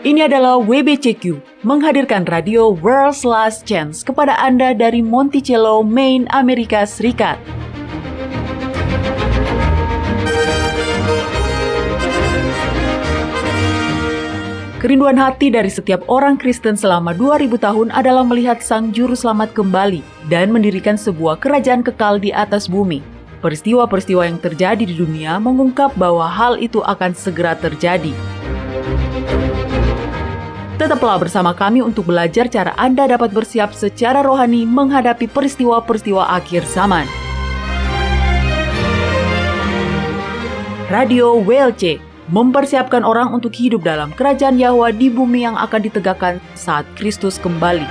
Ini adalah WBCQ, menghadirkan radio World's Last Chance kepada Anda dari Monticello, Maine, Amerika Serikat. Kerinduan hati dari setiap orang Kristen selama 2000 tahun adalah melihat Sang Juru Selamat kembali dan mendirikan sebuah kerajaan kekal di atas bumi. Peristiwa-peristiwa yang terjadi di dunia mengungkap bahwa hal itu akan segera terjadi. Tetaplah bersama kami untuk belajar cara Anda dapat bersiap secara rohani menghadapi peristiwa-peristiwa akhir zaman. Radio WLC mempersiapkan orang untuk hidup dalam kerajaan Yahwa di bumi yang akan ditegakkan saat Kristus kembali.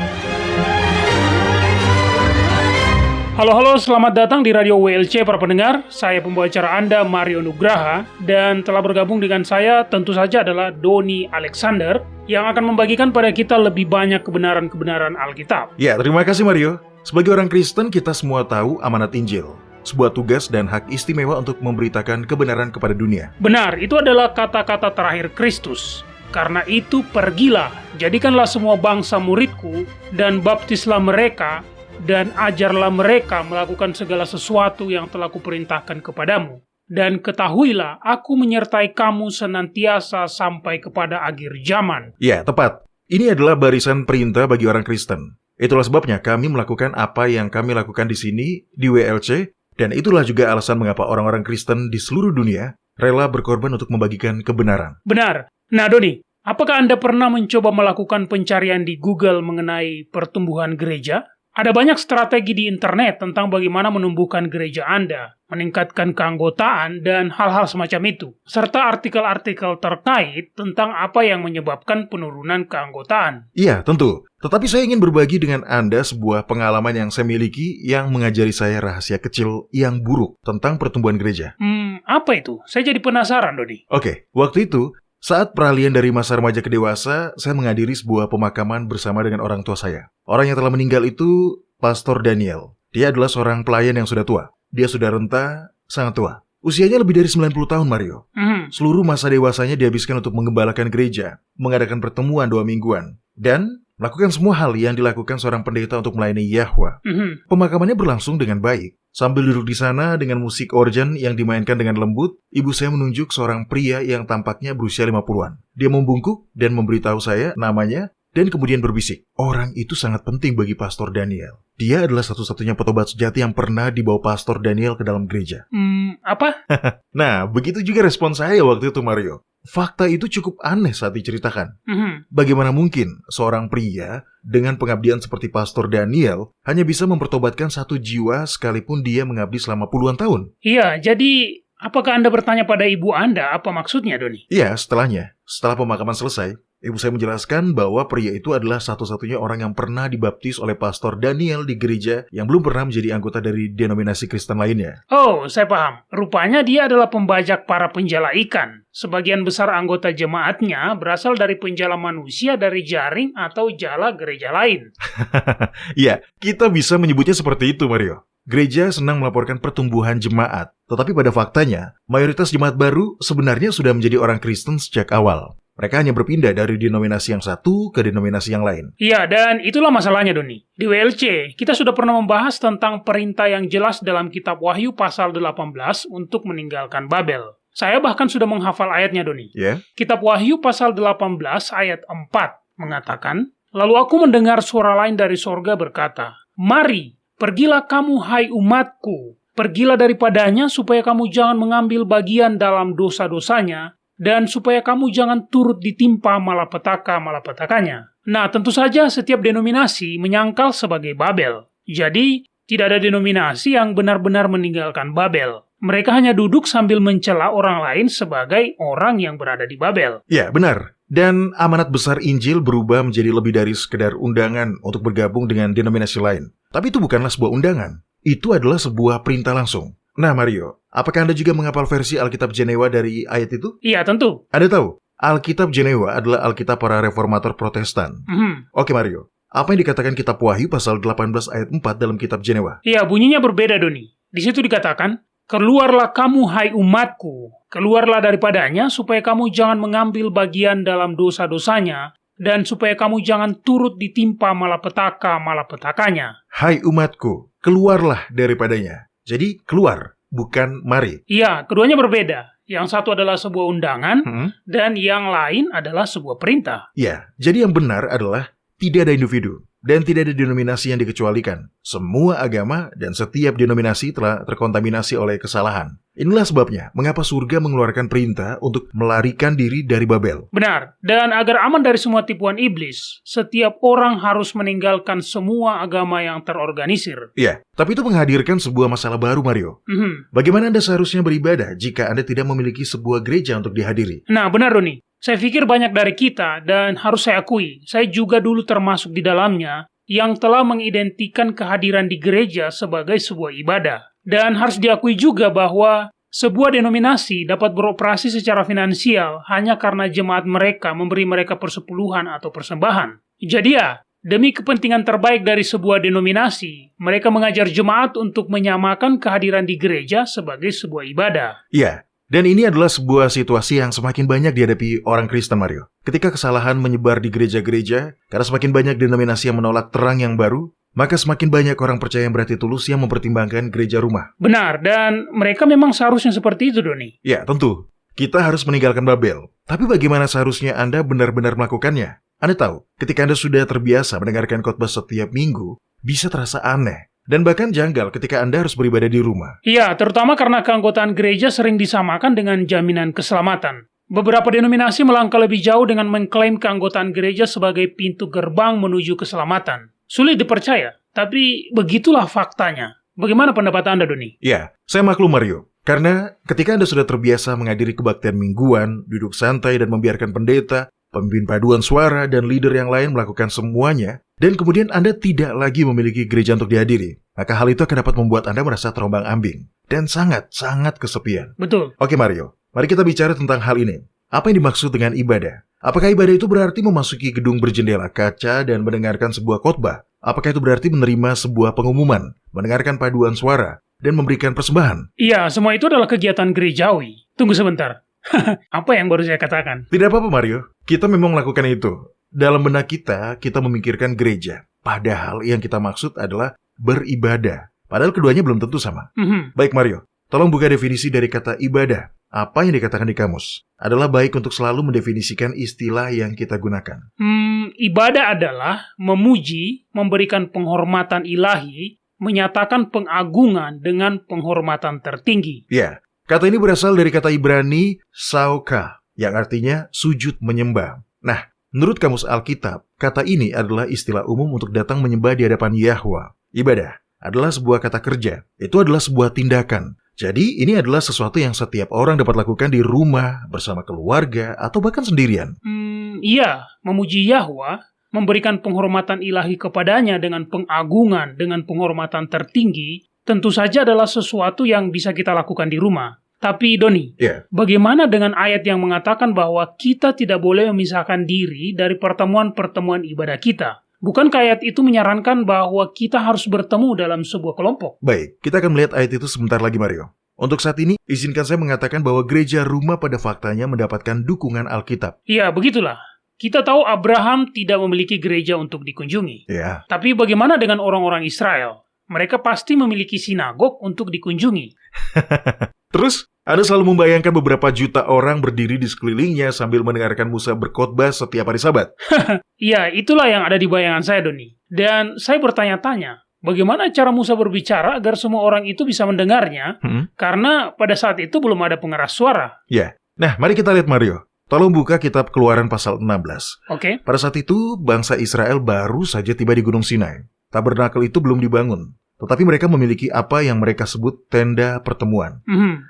Halo, selamat datang di Radio WLC para pendengar. Saya pembawa acara Anda, Mario Nugraha, dan telah bergabung dengan saya tentu saja adalah Doni Alexander yang akan membagikan pada kita lebih banyak kebenaran-kebenaran Alkitab. Ya, terima kasih Mario. Sebagai orang Kristen, kita semua tahu amanat Injil, sebuah tugas dan hak istimewa untuk memberitakan kebenaran kepada dunia. Benar, itu adalah kata-kata terakhir Kristus. Karena itu pergilah, jadikanlah semua bangsa muridku, dan baptislah mereka, dan ajarlah mereka melakukan segala sesuatu yang telah kuperintahkan kepadamu. Dan ketahuilah, aku menyertai kamu senantiasa sampai kepada akhir zaman. Ya, tepat. Ini adalah barisan perintah bagi orang Kristen. Itulah sebabnya kami melakukan apa yang kami lakukan di sini, di WLC, dan itulah juga alasan mengapa orang-orang Kristen di seluruh dunia rela berkorban untuk membagikan kebenaran. Benar. Nah, Doni, apakah Anda pernah mencoba melakukan pencarian di Google mengenai pertumbuhan gereja? Ada banyak strategi di internet tentang bagaimana menumbuhkan gereja Anda, meningkatkan keanggotaan, dan hal-hal semacam itu. Serta artikel-artikel terkait tentang apa yang menyebabkan penurunan keanggotaan. Iya, tentu. Tetapi saya ingin berbagi dengan Anda sebuah pengalaman yang saya miliki yang mengajari saya rahasia kecil yang buruk tentang pertumbuhan gereja. Apa itu? Saya jadi penasaran, Dodi. Oke, waktu itu, saat peralihan dari masa remaja ke dewasa, saya menghadiri sebuah pemakaman bersama dengan orang tua saya. Orang yang telah meninggal itu Pastor Daniel. Dia adalah seorang pelayan yang sudah tua. Dia sudah renta, sangat tua. Usianya lebih dari 90 tahun, Mario. Seluruh masa dewasanya dihabiskan untuk menggembalakan gereja, mengadakan pertemuan 2 mingguan, dan melakukan semua hal yang dilakukan seorang pendeta untuk melayani Yahwa. Pemakamannya berlangsung dengan baik. Sambil duduk di sana dengan musik organ yang dimainkan dengan lembut, ibu saya menunjuk seorang pria yang tampaknya berusia 50-an. Dia membungkuk dan memberitahu saya namanya dan kemudian berbisik. Orang itu sangat penting bagi Pastor Daniel. Dia adalah satu-satunya petobat sejati yang pernah dibawa Pastor Daniel ke dalam gereja. Apa? Nah, begitu juga respon saya waktu itu, Mario. Fakta itu cukup aneh saat diceritakan. Bagaimana mungkin seorang pria dengan pengabdian seperti Pastor Daniel hanya bisa mempertobatkan satu jiwa sekalipun dia mengabdi selama puluhan tahun? Iya, jadi apakah Anda bertanya pada ibu Anda apa maksudnya, Doni? Iya, setelah pemakaman selesai, ibu saya menjelaskan bahwa pria itu adalah satu-satunya orang yang pernah dibaptis oleh Pastor Daniel di gereja yang belum pernah menjadi anggota dari denominasi Kristen lainnya. Oh, saya paham. Rupanya dia adalah pembajak para penjala ikan. Sebagian besar anggota jemaatnya berasal dari penjala manusia dari jaring atau jala gereja lain. Iya, kita bisa menyebutnya seperti itu, Mario. Gereja senang melaporkan pertumbuhan jemaat, tetapi pada faktanya, mayoritas jemaat baru sebenarnya sudah menjadi orang Kristen sejak awal. Mereka hanya berpindah dari denominasi yang satu ke denominasi yang lain. Iya, dan itulah masalahnya, Doni. Di WLC, kita sudah pernah membahas tentang perintah yang jelas dalam kitab Wahyu pasal 18 untuk meninggalkan Babel. Saya bahkan sudah menghafal ayatnya, Doni. Yeah? Kitab Wahyu pasal 18 ayat 4 mengatakan, "Lalu aku mendengar suara lain dari sorga berkata, 'Mari, pergilah kamu hai umatku, pergilah daripadanya supaya kamu jangan mengambil bagian dalam dosa-dosanya, dan supaya kamu jangan turut ditimpa malapetaka-malapetakanya.'" Nah, tentu saja setiap denominasi menyangkal sebagai Babel. Jadi, tidak ada denominasi yang benar-benar meninggalkan Babel. Mereka hanya duduk sambil mencela orang lain sebagai orang yang berada di Babel. Ya, benar. Dan amanat besar Injil berubah menjadi lebih dari sekedar undangan untuk bergabung dengan denominasi lain. Tapi itu bukanlah sebuah undangan. Itu adalah sebuah perintah langsung. Nah, Mario, apakah Anda juga menghafal versi Alkitab Jenewa dari ayat itu? Iya, tentu. Anda tahu, Alkitab Jenewa adalah Alkitab para reformator Protestan. Oke, Mario. Apa yang dikatakan kitab Wahyu pasal 18 ayat 4 dalam kitab Jenewa? Iya, bunyinya berbeda, Doni. Di situ dikatakan, keluarlah kamu hai umatku, keluarlah daripadanya supaya kamu jangan mengambil bagian dalam dosa-dosanya, dan supaya kamu jangan turut ditimpa malapetaka-malapetakanya. Hai umatku, keluarlah daripadanya. Jadi keluar, bukan mari. Iya, keduanya berbeda. Yang satu adalah sebuah undangan, dan yang lain adalah sebuah perintah. Ya, jadi yang benar adalah tidak ada individu dan tidak ada denominasi yang dikecualikan. Semua agama dan setiap denominasi telah terkontaminasi oleh kesalahan. Inilah sebabnya mengapa surga mengeluarkan perintah untuk melarikan diri dari Babel. Benar, dan agar aman dari semua tipuan iblis, setiap orang harus meninggalkan semua agama yang terorganisir. Ya, tapi itu menghadirkan sebuah masalah baru, Mario. Bagaimana Anda seharusnya beribadah jika Anda tidak memiliki sebuah gereja untuk dihadiri? Nah, benar Doni. Saya pikir banyak dari kita, dan harus saya akui, saya juga dulu termasuk di dalamnya, yang telah mengidentikan kehadiran di gereja sebagai sebuah ibadah. Dan harus diakui juga bahwa sebuah denominasi dapat beroperasi secara finansial hanya karena jemaat mereka memberi mereka persepuluhan atau persembahan. Jadi ya, demi kepentingan terbaik dari sebuah denominasi, mereka mengajar jemaat untuk menyamakan kehadiran di gereja sebagai sebuah ibadah. Ya. Dan ini adalah sebuah situasi yang semakin banyak dihadapi orang Kristen, Mario. Ketika kesalahan menyebar di gereja-gereja, karena semakin banyak denominasi yang menolak terang yang baru, maka semakin banyak orang percaya yang berhati tulus yang mempertimbangkan gereja rumah. Benar, dan mereka memang seharusnya seperti itu, Doni. Ya, tentu. Kita harus meninggalkan Babel. Tapi bagaimana seharusnya Anda benar-benar melakukannya? Anda tahu, ketika Anda sudah terbiasa mendengarkan khotbah setiap minggu, bisa terasa aneh. Dan bahkan janggal ketika Anda harus beribadah di rumah. Iya, terutama karena keanggotaan gereja sering disamakan dengan jaminan keselamatan. Beberapa denominasi melangkah lebih jauh dengan mengklaim keanggotaan gereja sebagai pintu gerbang menuju keselamatan. Sulit dipercaya, tapi begitulah faktanya. Bagaimana pendapat Anda, Doni? Ya, saya maklum, Mario. Karena ketika Anda sudah terbiasa menghadiri kebaktian mingguan, duduk santai dan membiarkan pendeta, pemimpin paduan suara, dan leader yang lain melakukan semuanya, dan kemudian Anda tidak lagi memiliki gereja untuk dihadiri, maka hal itu akan dapat membuat Anda merasa terombang-ambing dan sangat-sangat kesepian. Betul. Oke, Mario, mari kita bicara tentang hal ini. Apa yang dimaksud dengan ibadah? Apakah ibadah itu berarti memasuki gedung berjendela kaca dan mendengarkan sebuah khotbah? Apakah itu berarti menerima sebuah pengumuman, mendengarkan paduan suara, dan memberikan persembahan? Iya, semua itu adalah kegiatan gerejawi. Tunggu sebentar. Apa yang baru saya katakan? Tidak apa-apa, Mario. Kita memang melakukan itu. Dalam benak kita memikirkan gereja. Padahal yang kita maksud adalah beribadah. Padahal keduanya belum tentu sama. Baik, Mario. Tolong buka definisi dari kata ibadah. Apa yang dikatakan di kamus? Adalah baik untuk selalu mendefinisikan istilah yang kita gunakan. Ibadah adalah memuji, memberikan penghormatan ilahi, menyatakan pengagungan dengan penghormatan tertinggi. Ya. Kata ini berasal dari kata Ibrani sauka, yang artinya sujud menyembah. Nah, menurut kamus Alkitab, kata ini adalah istilah umum untuk datang menyembah di hadapan Yahwa. Ibadah adalah sebuah kata kerja. Itu adalah sebuah tindakan. Jadi, ini adalah sesuatu yang setiap orang dapat lakukan di rumah, bersama keluarga, atau bahkan sendirian. Iya, memuji Yahwa, memberikan penghormatan ilahi kepadanya dengan pengagungan, dengan penghormatan tertinggi, tentu saja adalah sesuatu yang bisa kita lakukan di rumah. Tapi Doni, bagaimana dengan ayat yang mengatakan bahwa kita tidak boleh memisahkan diri dari pertemuan-pertemuan ibadah kita? Bukankah ayat itu menyarankan bahwa kita harus bertemu dalam sebuah kelompok? Baik, kita akan melihat ayat itu sebentar lagi, Mario. Untuk saat ini, izinkan saya mengatakan bahwa gereja rumah pada faktanya mendapatkan dukungan Alkitab. Iya, begitulah. Kita tahu Abraham tidak memiliki gereja untuk dikunjungi. Ya. Tapi bagaimana dengan orang-orang Israel? Mereka pasti memiliki sinagog untuk dikunjungi. Terus, Anda selalu membayangkan beberapa juta orang berdiri di sekelilingnya sambil mendengarkan Musa berkhotbah setiap hari Sabat. Iya, itulah yang ada di bayangan saya, Doni. Dan saya bertanya-tanya, bagaimana cara Musa berbicara agar semua orang itu bisa mendengarnya? Karena pada saat itu belum ada pengeras suara. Ya. Nah, mari kita lihat, Mario. Tolong buka kitab Keluaran pasal 16. Oke. Pada saat itu, bangsa Israel baru saja tiba di Gunung Sinai. Tabernakel itu belum dibangun. Tetapi mereka memiliki apa yang mereka sebut tenda pertemuan.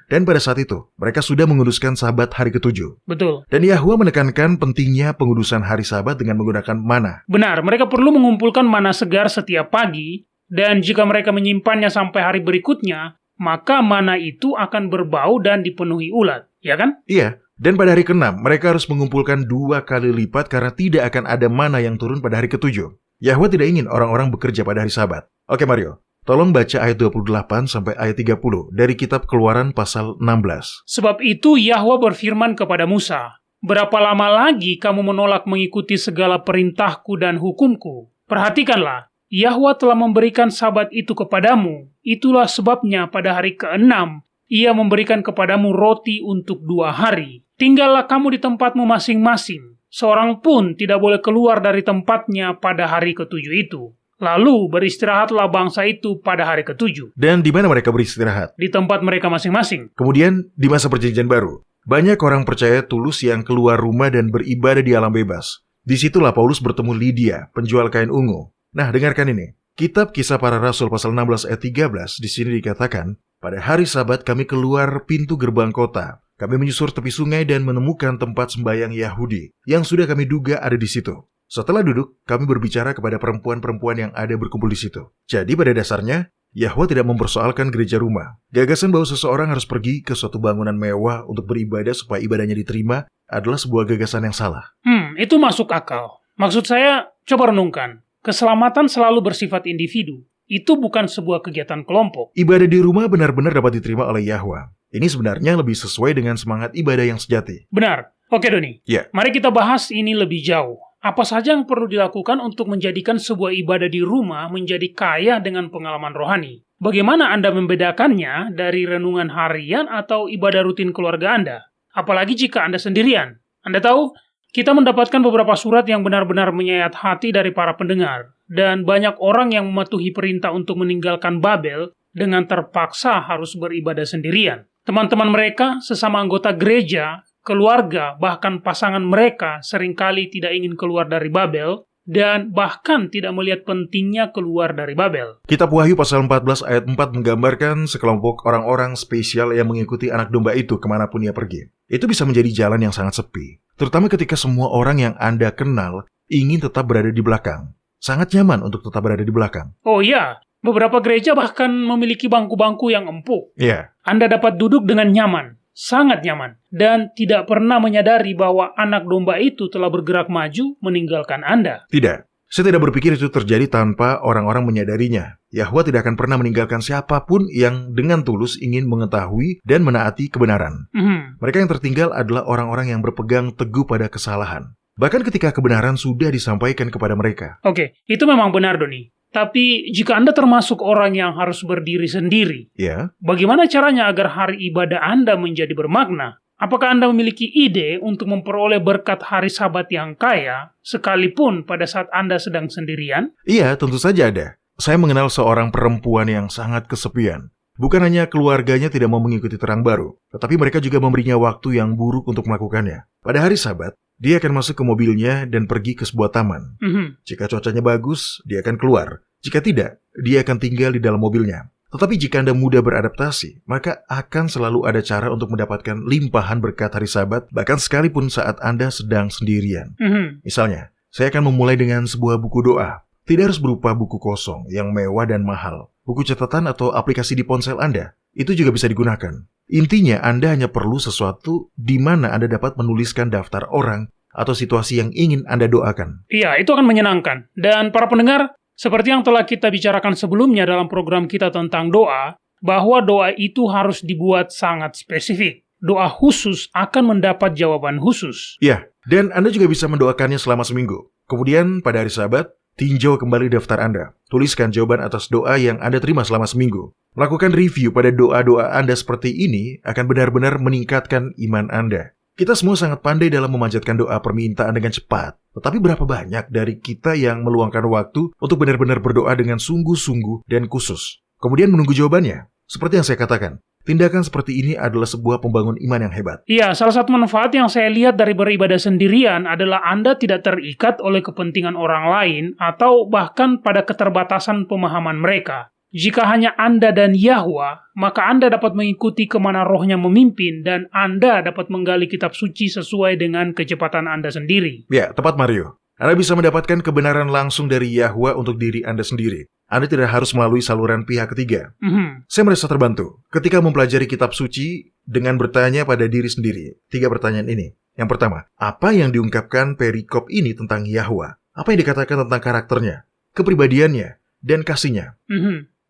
Dan pada saat itu, mereka sudah menguduskan Sabat hari ke-7. Betul. Dan Yahwa menekankan pentingnya pengudusan hari Sabat dengan menggunakan mana. Benar, mereka perlu mengumpulkan mana segar setiap pagi, dan jika mereka menyimpannya sampai hari berikutnya, maka mana itu akan berbau dan dipenuhi ulat, ya kan? Iya, dan pada hari ke-6, mereka harus mengumpulkan 2 kali lipat karena tidak akan ada mana yang turun pada hari ke-7. Yahwa tidak ingin orang-orang bekerja pada hari Sabat. Oke, Mario. Tolong baca ayat 28 sampai ayat 30 dari kitab Keluaran pasal 16. Sebab itu Yahwa berfirman kepada Musa, "Berapa lama lagi kamu menolak mengikuti segala perintahku dan hukumku? Perhatikanlah, Yahwa telah memberikan Sabat itu kepadamu. Itulah sebabnya pada hari ke-6, Ia memberikan kepadamu roti untuk 2 hari. Tinggallah kamu di tempatmu masing-masing. Seorang pun tidak boleh keluar dari tempatnya pada hari ke-7 itu. Lalu beristirahatlah bangsa itu pada hari ke-7. Dan di mana mereka beristirahat? Di tempat mereka masing-masing. Kemudian, di masa perjanjian baru, banyak orang percaya tulus yang keluar rumah dan beribadah di alam bebas. Disitulah Paulus bertemu Lydia, penjual kain ungu. Nah, dengarkan ini. Kitab Kisah Para Rasul pasal 16 ayat 13 di sini dikatakan, pada hari Sabat kami keluar pintu gerbang kota. Kami menyusur tepi sungai dan menemukan tempat sembahyang Yahudi yang sudah kami duga ada di situ. Setelah duduk, kami berbicara kepada perempuan-perempuan yang ada berkumpul di situ. Jadi pada dasarnya, Yahwa tidak mempersoalkan gereja rumah. Gagasan bahwa seseorang harus pergi ke suatu bangunan mewah untuk beribadah supaya ibadahnya diterima adalah sebuah gagasan yang salah. Itu masuk akal. Maksud saya, coba renungkan. Keselamatan selalu bersifat individu. Itu bukan sebuah kegiatan kelompok. Ibadah di rumah benar-benar dapat diterima oleh Yahwa. Ini sebenarnya lebih sesuai dengan semangat ibadah yang sejati. Benar. Oke, Doni. Ya. Mari kita bahas ini lebih jauh. Apa saja yang perlu dilakukan untuk menjadikan sebuah ibadah di rumah menjadi kaya dengan pengalaman rohani? Bagaimana Anda membedakannya dari renungan harian atau ibadah rutin keluarga Anda? Apalagi jika Anda sendirian. Anda tahu, kita mendapatkan beberapa surat yang benar-benar menyayat hati dari para pendengar. Dan banyak orang yang mematuhi perintah untuk meninggalkan Babel dengan terpaksa harus beribadah sendirian. Teman-teman mereka, sesama anggota gereja, keluarga, bahkan pasangan mereka seringkali tidak ingin keluar dari Babel dan bahkan tidak melihat pentingnya keluar dari Babel. Kitab Wahyu pasal 14 ayat 4 menggambarkan sekelompok orang-orang spesial yang mengikuti anak domba itu kemanapun ia pergi. Itu bisa menjadi jalan yang sangat sepi, terutama ketika semua orang yang Anda kenal ingin tetap berada di belakang. Sangat nyaman untuk tetap berada di belakang. Oh iya, beberapa gereja bahkan memiliki bangku-bangku yang empuk. Iya. Anda dapat duduk dengan nyaman. Sangat nyaman, dan tidak pernah menyadari bahwa anak domba itu telah bergerak maju meninggalkan Anda. Tidak, saya tidak berpikir itu terjadi tanpa orang-orang menyadarinya. Yahwa tidak akan pernah meninggalkan siapapun yang dengan tulus ingin mengetahui dan menaati kebenaran. Mereka yang tertinggal adalah orang-orang yang berpegang teguh pada kesalahan. Bahkan ketika kebenaran sudah disampaikan kepada mereka. Oke, itu memang benar, Doni. Tapi jika Anda termasuk orang yang harus berdiri sendiri, Ya. Bagaimana caranya agar hari ibadah Anda menjadi bermakna? Apakah Anda memiliki ide untuk memperoleh berkat hari Sabat yang kaya, sekalipun pada saat Anda sedang sendirian? Iya, tentu saja ada. Saya mengenal seorang perempuan yang sangat kesepian. Bukan hanya keluarganya tidak mau mengikuti terang baru, tetapi mereka juga memberinya waktu yang buruk untuk melakukannya. Pada hari Sabat, dia akan masuk ke mobilnya dan pergi ke sebuah taman. Jika cuacanya bagus, dia akan keluar. Jika tidak, dia akan tinggal di dalam mobilnya. Tetapi jika Anda mudah beradaptasi, maka akan selalu ada cara untuk mendapatkan limpahan berkat hari Sabat, bahkan sekalipun saat Anda sedang sendirian. Misalnya, saya akan memulai dengan sebuah buku doa. Tidak harus berupa buku kosong yang mewah dan mahal. Buku catatan atau aplikasi di ponsel Anda, itu juga bisa digunakan. Intinya, Anda hanya perlu sesuatu di mana Anda dapat menuliskan daftar orang atau situasi yang ingin Anda doakan. Iya, itu akan menyenangkan. Dan para pendengar, seperti yang telah kita bicarakan sebelumnya dalam program kita tentang doa, bahwa doa itu harus dibuat sangat spesifik. Doa khusus akan mendapat jawaban khusus. Ya, dan Anda juga bisa mendoakannya selama seminggu. Kemudian pada hari Sabat, tinjau kembali daftar Anda. Tuliskan jawaban atas doa yang Anda terima selama seminggu. Lakukan review pada doa-doa Anda seperti ini akan benar-benar meningkatkan iman Anda. Kita semua sangat pandai dalam memanjatkan doa permintaan dengan cepat. Tetapi berapa banyak dari kita yang meluangkan waktu untuk benar-benar berdoa dengan sungguh-sungguh dan khusus. Kemudian menunggu jawabannya. Seperti yang saya katakan, tindakan seperti ini adalah sebuah pembangun iman yang hebat. Iya, salah satu manfaat yang saya lihat dari beribadah sendirian adalah Anda tidak terikat oleh kepentingan orang lain atau bahkan pada keterbatasan pemahaman mereka. Jika hanya Anda dan Yahwa, maka Anda dapat mengikuti kemana rohnya memimpin dan Anda dapat menggali kitab suci sesuai dengan kecepatan Anda sendiri. Ya, tepat Mario. Anda bisa mendapatkan kebenaran langsung dari Yahwa untuk diri Anda sendiri. Anda tidak harus melalui saluran pihak ketiga. Saya merasa terbantu ketika mempelajari kitab suci dengan bertanya pada diri sendiri. 3 pertanyaan ini. Yang pertama, apa yang diungkapkan perikop ini tentang Yahwa? Apa yang dikatakan tentang karakternya, kepribadiannya, dan kasihnya?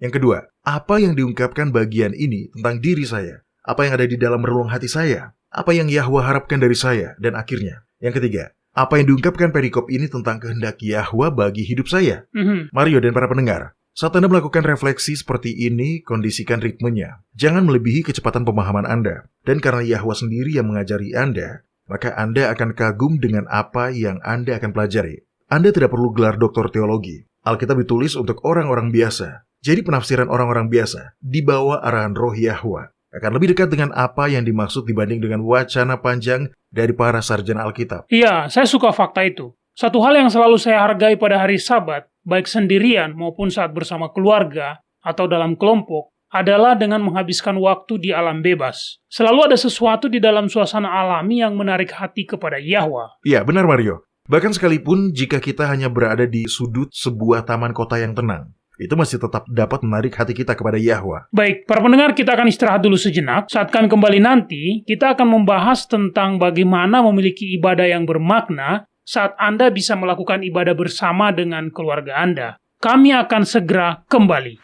Yang kedua, apa yang diungkapkan bagian ini tentang diri saya? Apa yang ada di dalam relung hati saya? Apa yang Yahwa harapkan dari saya? Dan akhirnya, yang ketiga, apa yang diungkapkan perikop ini tentang kehendak Yahwa bagi hidup saya? Mario dan para pendengar, saat Anda melakukan refleksi seperti ini, kondisikan ritmenya. Jangan melebihi kecepatan pemahaman Anda. Dan karena Yahwa sendiri yang mengajari Anda, maka Anda akan kagum dengan apa yang Anda akan pelajari. Anda tidak perlu gelar doktor teologi. Alkitab ditulis untuk orang-orang biasa. Jadi penafsiran orang-orang biasa, di bawah arahan roh Yahwa, akan lebih dekat dengan apa yang dimaksud dibanding dengan wacana panjang dari para sarjana Alkitab. Iya, saya suka fakta itu. Satu hal yang selalu saya hargai pada hari Sabat, baik sendirian maupun saat bersama keluarga atau dalam kelompok, adalah dengan menghabiskan waktu di alam bebas. Selalu ada sesuatu di dalam suasana alami yang menarik hati kepada Yahwa. Iya, benar Mario. Bahkan sekalipun jika kita hanya berada di sudut sebuah taman kota yang tenang, itu masih tetap dapat menarik hati kita kepada Yahwa. Baik, para pendengar, kita akan istirahat dulu sejenak. Saat kami kembali nanti, kita akan membahas tentang bagaimana memiliki ibadah yang bermakna saat Anda bisa melakukan ibadah bersama dengan keluarga Anda. Kami akan segera kembali.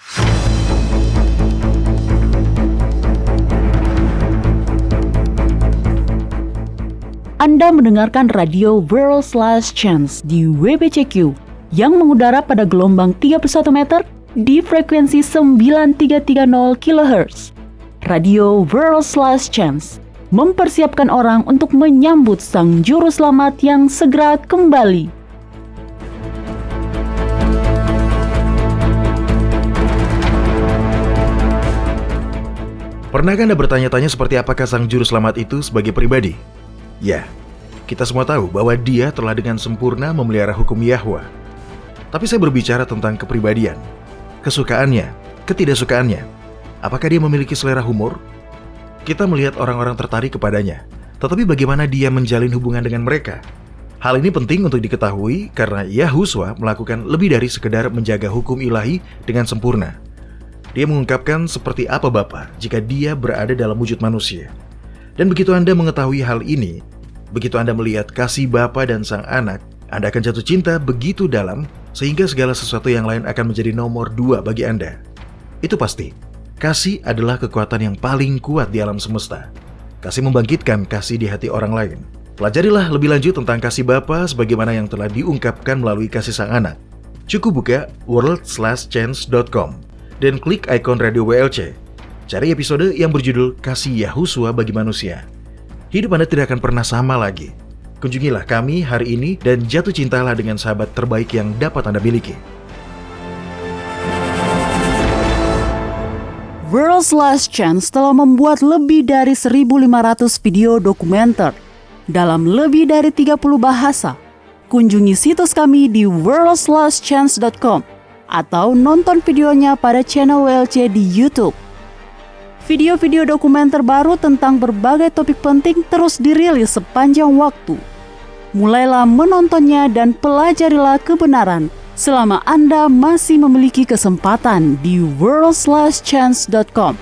Anda mendengarkan radio World's Last Chance di WBCQ yang mengudara pada gelombang 31 meter di frekuensi 9330 kHz. Radio World's Last Chance mempersiapkan orang untuk menyambut Sang Juru Selamat yang segera kembali. Pernahkah Anda bertanya-tanya seperti apakah Sang Juru Selamat itu sebagai pribadi? Ya, kita semua tahu bahwa dia telah dengan sempurna memelihara hukum Yahwa. Tapi saya berbicara tentang kepribadian, kesukaannya, ketidaksukaannya. Apakah dia memiliki selera humor? Kita melihat orang-orang tertarik kepadanya, tetapi bagaimana dia menjalin hubungan dengan mereka? Hal ini penting untuk diketahui karena Yahuswa melakukan lebih dari sekedar menjaga hukum ilahi dengan sempurna. Dia mengungkapkan seperti apa Bapa jika dia berada dalam wujud manusia. Dan begitu Anda mengetahui hal ini, begitu Anda melihat kasih Bapa dan Sang Anak, Anda akan jatuh cinta begitu dalam, sehingga segala sesuatu yang lain akan menjadi nomor 2 bagi Anda. Itu pasti. Kasih adalah kekuatan yang paling kuat di alam semesta. Kasih membangkitkan kasih di hati orang lain. Pelajarilah lebih lanjut tentang kasih Bapa sebagaimana yang telah diungkapkan melalui kasih Sang Anak. Cukup buka worldslastchance.com dan klik ikon Radio WLC. Cari episode yang berjudul Kasih Yahuswa bagi Manusia. Hidup Anda tidak akan pernah sama lagi. Kunjungilah kami hari ini dan jatuh cintalah dengan sahabat terbaik yang dapat Anda miliki. World's Last Chance telah membuat lebih dari 1.500 video dokumenter dalam lebih dari 30 bahasa. Kunjungi situs kami di worldslastchance.com atau nonton videonya pada channel WLC di YouTube. Video-video dokumenter baru tentang berbagai topik penting terus dirilis sepanjang waktu. Mulailah menontonnya dan pelajarilah kebenaran selama Anda masih memiliki kesempatan di worldslastchance.com.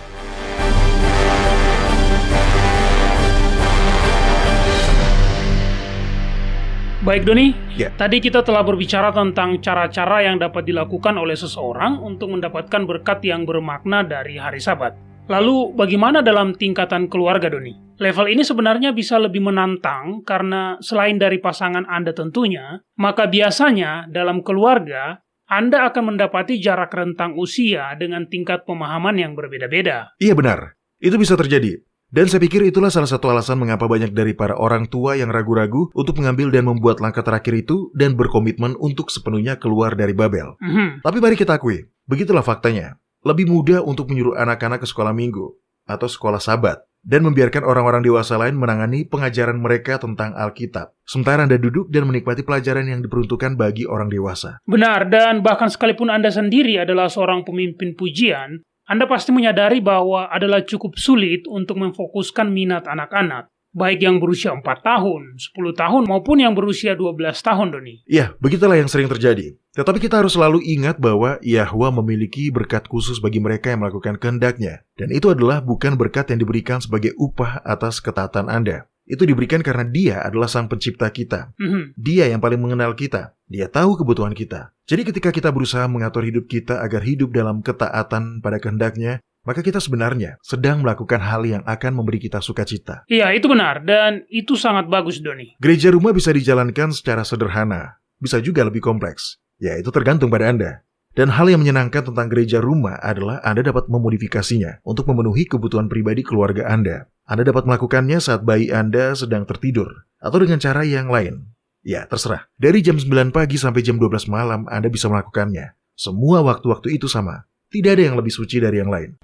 Baik Doni, Ya. tadi kita telah berbicara tentang cara-cara yang dapat dilakukan oleh seseorang untuk mendapatkan berkat yang bermakna dari hari Sabat. Lalu bagaimana dalam tingkatan keluarga Doni? Level ini sebenarnya bisa lebih menantang karena selain dari pasangan Anda tentunya, maka biasanya dalam keluarga Anda akan mendapati jarak rentang usia dengan tingkat pemahaman yang berbeda-beda. Iya benar, itu bisa terjadi. Dan saya pikir itulah salah satu alasan mengapa banyak dari para orang tua yang ragu-ragu untuk mengambil dan membuat langkah terakhir itu dan berkomitmen untuk sepenuhnya keluar dari Babel. Tapi mari kita akui, begitulah faktanya. Lebih mudah untuk menyuruh anak-anak ke sekolah minggu atau sekolah Sabat dan membiarkan orang-orang dewasa lain menangani pengajaran mereka tentang Alkitab. Sementara Anda duduk dan menikmati pelajaran yang diperuntukkan bagi orang dewasa. Benar, dan bahkan sekalipun Anda sendiri adalah seorang pemimpin pujian, Anda pasti menyadari bahwa adalah cukup sulit untuk memfokuskan minat anak-anak, baik yang berusia 4 tahun, 10 tahun, maupun yang berusia 12 tahun, Doni. Ya, begitulah yang sering terjadi. Tetapi kita harus selalu ingat bahwa Yahwa memiliki berkat khusus bagi mereka yang melakukan kehendak-Nya. Dan itu adalah bukan berkat yang diberikan sebagai upah atas ketaatan Anda. itu diberikan karena Dia adalah Sang Pencipta kita. Dia yang paling mengenal kita. Dia tahu kebutuhan kita. Jadi ketika kita berusaha mengatur hidup kita agar hidup dalam ketaatan pada kehendak-Nya, maka kita sebenarnya sedang melakukan hal yang akan memberi kita sukacita. Iya, itu benar. Dan itu sangat bagus, Doni. Gereja rumah bisa dijalankan secara sederhana. Bisa juga lebih kompleks. Ya, itu tergantung pada Anda. Dan hal yang menyenangkan tentang gereja rumah adalah Anda dapat memodifikasinya untuk memenuhi kebutuhan pribadi keluarga Anda. Anda dapat melakukannya saat bayi Anda sedang tertidur, atau dengan cara yang lain. Ya, terserah. Dari jam 9 pagi sampai jam 12 malam, Anda bisa melakukannya. Semua waktu-waktu itu sama. Tidak ada yang lebih suci dari yang lain.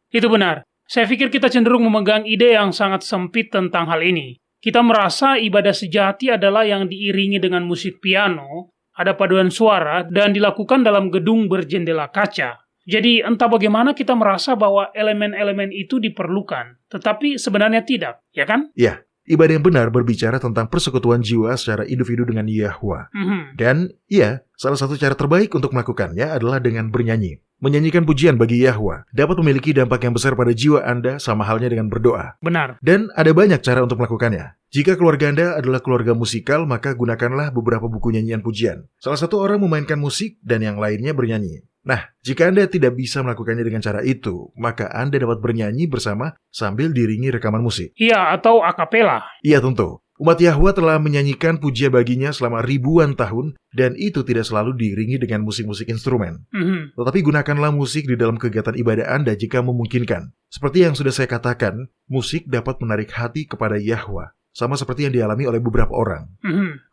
Itu benar. Saya pikir kita cenderung memegang ide yang sangat sempit tentang hal ini. Kita merasa ibadah sejati adalah yang diiringi dengan musik piano, ada paduan suara, dan dilakukan dalam gedung berjendela kaca. Jadi entah bagaimana kita merasa bahwa elemen-elemen itu diperlukan, tetapi sebenarnya tidak, ya kan? Ya, ibadah yang benar berbicara tentang persekutuan jiwa secara individu dengan Yahwa. Dan ya, salah satu cara terbaik untuk melakukannya adalah dengan bernyanyi. Menyanyikan pujian bagi Yahwa dapat memiliki dampak yang besar pada jiwa Anda sama halnya dengan berdoa. Benar. Dan ada banyak cara untuk melakukannya. Jika keluarga Anda adalah keluarga musikal, maka gunakanlah beberapa buku nyanyian pujian. Salah satu orang memainkan musik dan yang lainnya bernyanyi. Nah, jika Anda tidak bisa melakukannya dengan cara itu, maka Anda dapat bernyanyi bersama sambil diiringi rekaman musik. Iya, atau akapela. Iya, tentu. Umat Yahwa telah menyanyikan pujian baginya selama ribuan tahun, dan itu tidak selalu diiringi dengan musik-musik instrumen. Tetapi gunakanlah musik di dalam kegiatan ibadah Anda jika memungkinkan. Seperti yang sudah saya katakan, musik dapat menarik hati kepada Yahwa, sama seperti yang dialami oleh beberapa orang.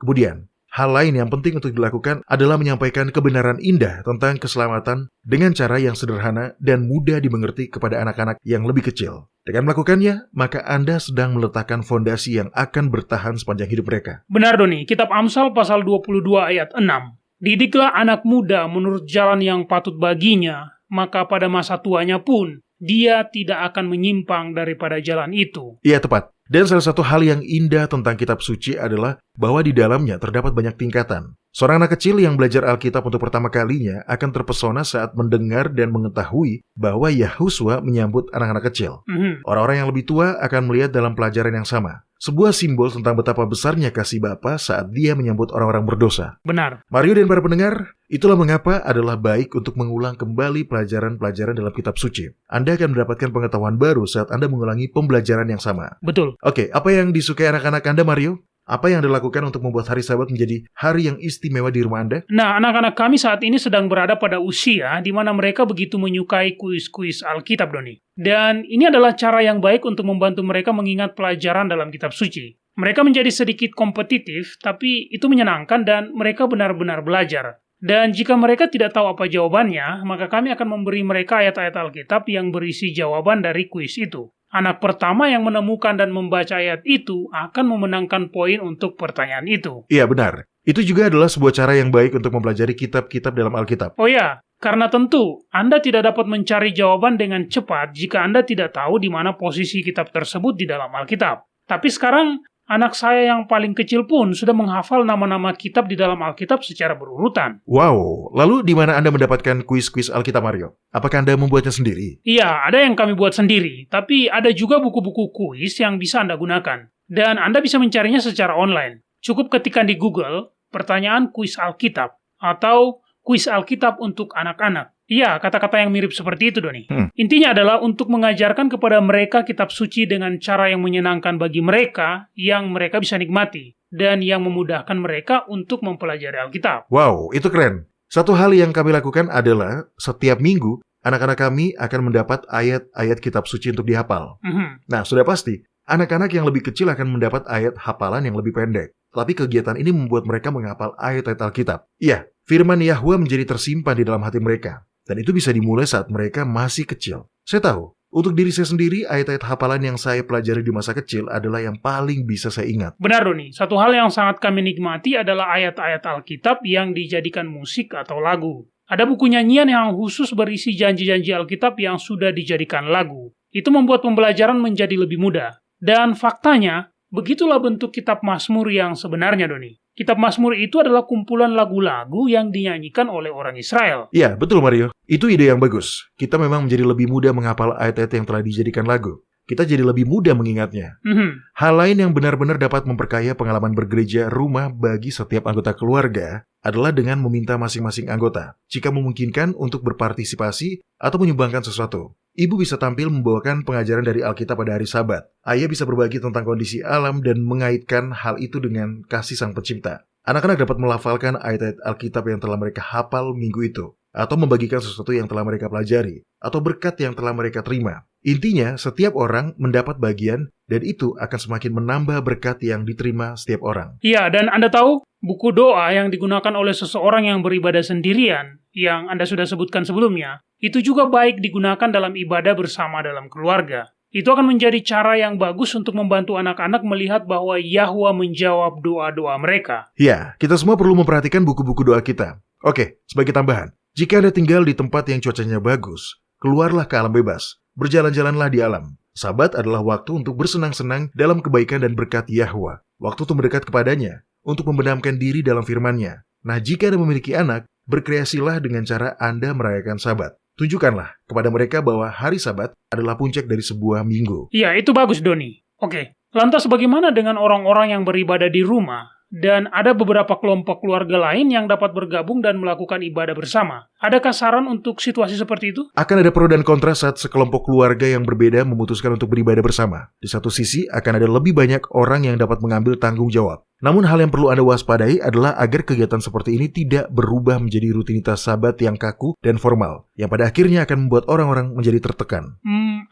Kemudian, hal lain yang penting untuk dilakukan adalah menyampaikan kebenaran indah tentang keselamatan dengan cara yang sederhana dan mudah dimengerti kepada anak-anak yang lebih kecil. Dengan melakukannya, maka Anda sedang meletakkan fondasi yang akan bertahan sepanjang hidup mereka. Benar, Doni. Kitab Amsal pasal 22 ayat 6. Didiklah anak muda menurut jalan yang patut baginya, maka pada masa tuanya pun dia tidak akan menyimpang daripada jalan itu. Iya, tepat. Dan salah satu hal yang indah tentang kitab suci adalah bahwa di dalamnya terdapat banyak tingkatan. Seorang anak kecil yang belajar Alkitab untuk pertama kalinya akan terpesona saat mendengar dan mengetahui bahwa Yahuswa menyambut anak-anak kecil. Orang-orang yang lebih tua akan melihat dalam pelajaran yang sama. Sebuah simbol tentang betapa besarnya kasih Bapa saat Dia menyambut orang-orang berdosa. Benar. Mario dan para pendengar, itulah mengapa adalah baik untuk mengulang kembali pelajaran-pelajaran dalam kitab suci. Anda akan mendapatkan pengetahuan baru saat Anda mengulangi pembelajaran yang sama. Betul. Oke, apa yang disukai anak-anak Anda, Mario? Apa yang Anda lakukan untuk membuat hari Sabat menjadi hari yang istimewa di rumah Anda? Nah, anak-anak kami saat ini sedang berada pada usia di mana mereka begitu menyukai kuis-kuis Alkitab, Doni. Dan ini adalah cara yang baik untuk membantu mereka mengingat pelajaran dalam kitab suci. Mereka menjadi sedikit kompetitif, tapi itu menyenangkan dan mereka benar-benar belajar. Dan jika mereka tidak tahu apa jawabannya, maka kami akan memberi mereka ayat-ayat Alkitab yang berisi jawaban dari kuis itu. Anak pertama yang menemukan dan membaca ayat itu akan memenangkan poin untuk pertanyaan itu. Iya, benar. Itu juga adalah sebuah cara yang baik untuk mempelajari kitab-kitab dalam Alkitab. Oh ya, karena tentu Anda tidak dapat mencari jawaban dengan cepat jika Anda tidak tahu di mana posisi kitab tersebut di dalam Alkitab. Tapi sekarang, anak saya yang paling kecil pun sudah menghafal nama-nama kitab di dalam Alkitab secara berurutan. Wow, lalu di mana Anda mendapatkan kuis-kuis Alkitab, Mario? Apakah Anda membuatnya sendiri? Iya, ada yang kami buat sendiri, tapi ada juga buku-buku kuis yang bisa Anda gunakan. Dan Anda bisa mencarinya secara online. Cukup ketikkan di Google, pertanyaan kuis Alkitab, atau kuis Alkitab untuk anak-anak. Iya, kata-kata yang mirip seperti itu, Doni. Intinya adalah untuk mengajarkan kepada mereka kitab suci dengan cara yang menyenangkan bagi mereka, yang mereka bisa nikmati, dan yang memudahkan mereka untuk mempelajari Alkitab. Wow, itu keren. Satu hal yang kami lakukan adalah, setiap minggu, anak-anak kami akan mendapat ayat-ayat kitab suci untuk dihafal. Nah, sudah pasti, anak-anak yang lebih kecil akan mendapat ayat hafalan yang lebih pendek. Tapi kegiatan ini membuat mereka menghafal ayat-ayat Alkitab. Iya, firman Yahwa menjadi tersimpan di dalam hati mereka. Dan itu bisa dimulai saat mereka masih kecil. Saya tahu, untuk diri saya sendiri, ayat-ayat hafalan yang saya pelajari di masa kecil adalah yang paling bisa saya ingat. Benar, Doni. Satu hal yang sangat kami nikmati adalah ayat-ayat Alkitab yang dijadikan musik atau lagu. Ada buku nyanyian yang khusus berisi janji-janji Alkitab yang sudah dijadikan lagu. Itu membuat pembelajaran menjadi lebih mudah. Dan faktanya, begitulah bentuk kitab Mazmur yang sebenarnya, Doni. Kitab Mazmur itu adalah kumpulan lagu-lagu yang dinyanyikan oleh orang Israel. Iya, betul Mario. Itu ide yang bagus. Kita memang menjadi lebih mudah menghafal ayat-ayat yang telah dijadikan lagu. kita jadi lebih mudah mengingatnya. Hal lain yang benar-benar dapat memperkaya pengalaman bergereja rumah bagi setiap anggota keluarga adalah dengan meminta masing-masing anggota, jika memungkinkan, untuk berpartisipasi atau menyumbangkan sesuatu. Ibu bisa tampil membawakan pengajaran dari Alkitab pada hari Sabat. Ayah bisa berbagi tentang kondisi alam dan mengaitkan hal itu dengan kasih Sang Pencipta. Anak-anak dapat melafalkan ayat-ayat Alkitab yang telah mereka hafal minggu itu, atau membagikan sesuatu yang telah mereka pelajari, atau berkat yang telah mereka terima. Intinya, setiap orang mendapat bagian, dan itu akan semakin menambah berkat yang diterima setiap orang. Iya, dan Anda tahu, buku doa yang digunakan oleh seseorang yang beribadah sendirian, yang Anda sudah sebutkan sebelumnya, itu juga baik digunakan dalam ibadah bersama dalam keluarga. Itu akan menjadi cara yang bagus untuk membantu anak-anak melihat bahwa Yahwa menjawab doa-doa mereka. Ya, kita semua perlu memperhatikan buku-buku doa kita. Oke, sebagai tambahan, jika Anda tinggal di tempat yang cuacanya bagus, keluarlah ke alam bebas. Berjalan-jalanlah di alam. Sabat adalah waktu untuk bersenang-senang dalam kebaikan dan berkat Yahwa. Waktu untuk mendekat kepadanya, untuk membenamkan diri dalam firman-Nya. Nah, jika Anda memiliki anak, berkreasilah dengan cara Anda merayakan Sabat. Tunjukkanlah kepada mereka bahwa hari Sabat adalah puncak dari sebuah minggu. Iya, itu bagus, Doni. Oke, lantas bagaimana dengan orang-orang yang beribadah di rumah? Dan ada beberapa kelompok keluarga lain yang dapat bergabung dan melakukan ibadah bersama. Adakah saran untuk situasi seperti itu? Akan ada pro dan kontra saat sekelompok keluarga yang berbeda memutuskan untuk beribadah bersama. Di satu sisi, akan ada lebih banyak orang yang dapat mengambil tanggung jawab. Namun hal yang perlu Anda waspadai adalah agar kegiatan seperti ini tidak berubah menjadi rutinitas Sabat yang kaku dan formal, yang pada akhirnya akan membuat orang-orang menjadi tertekan.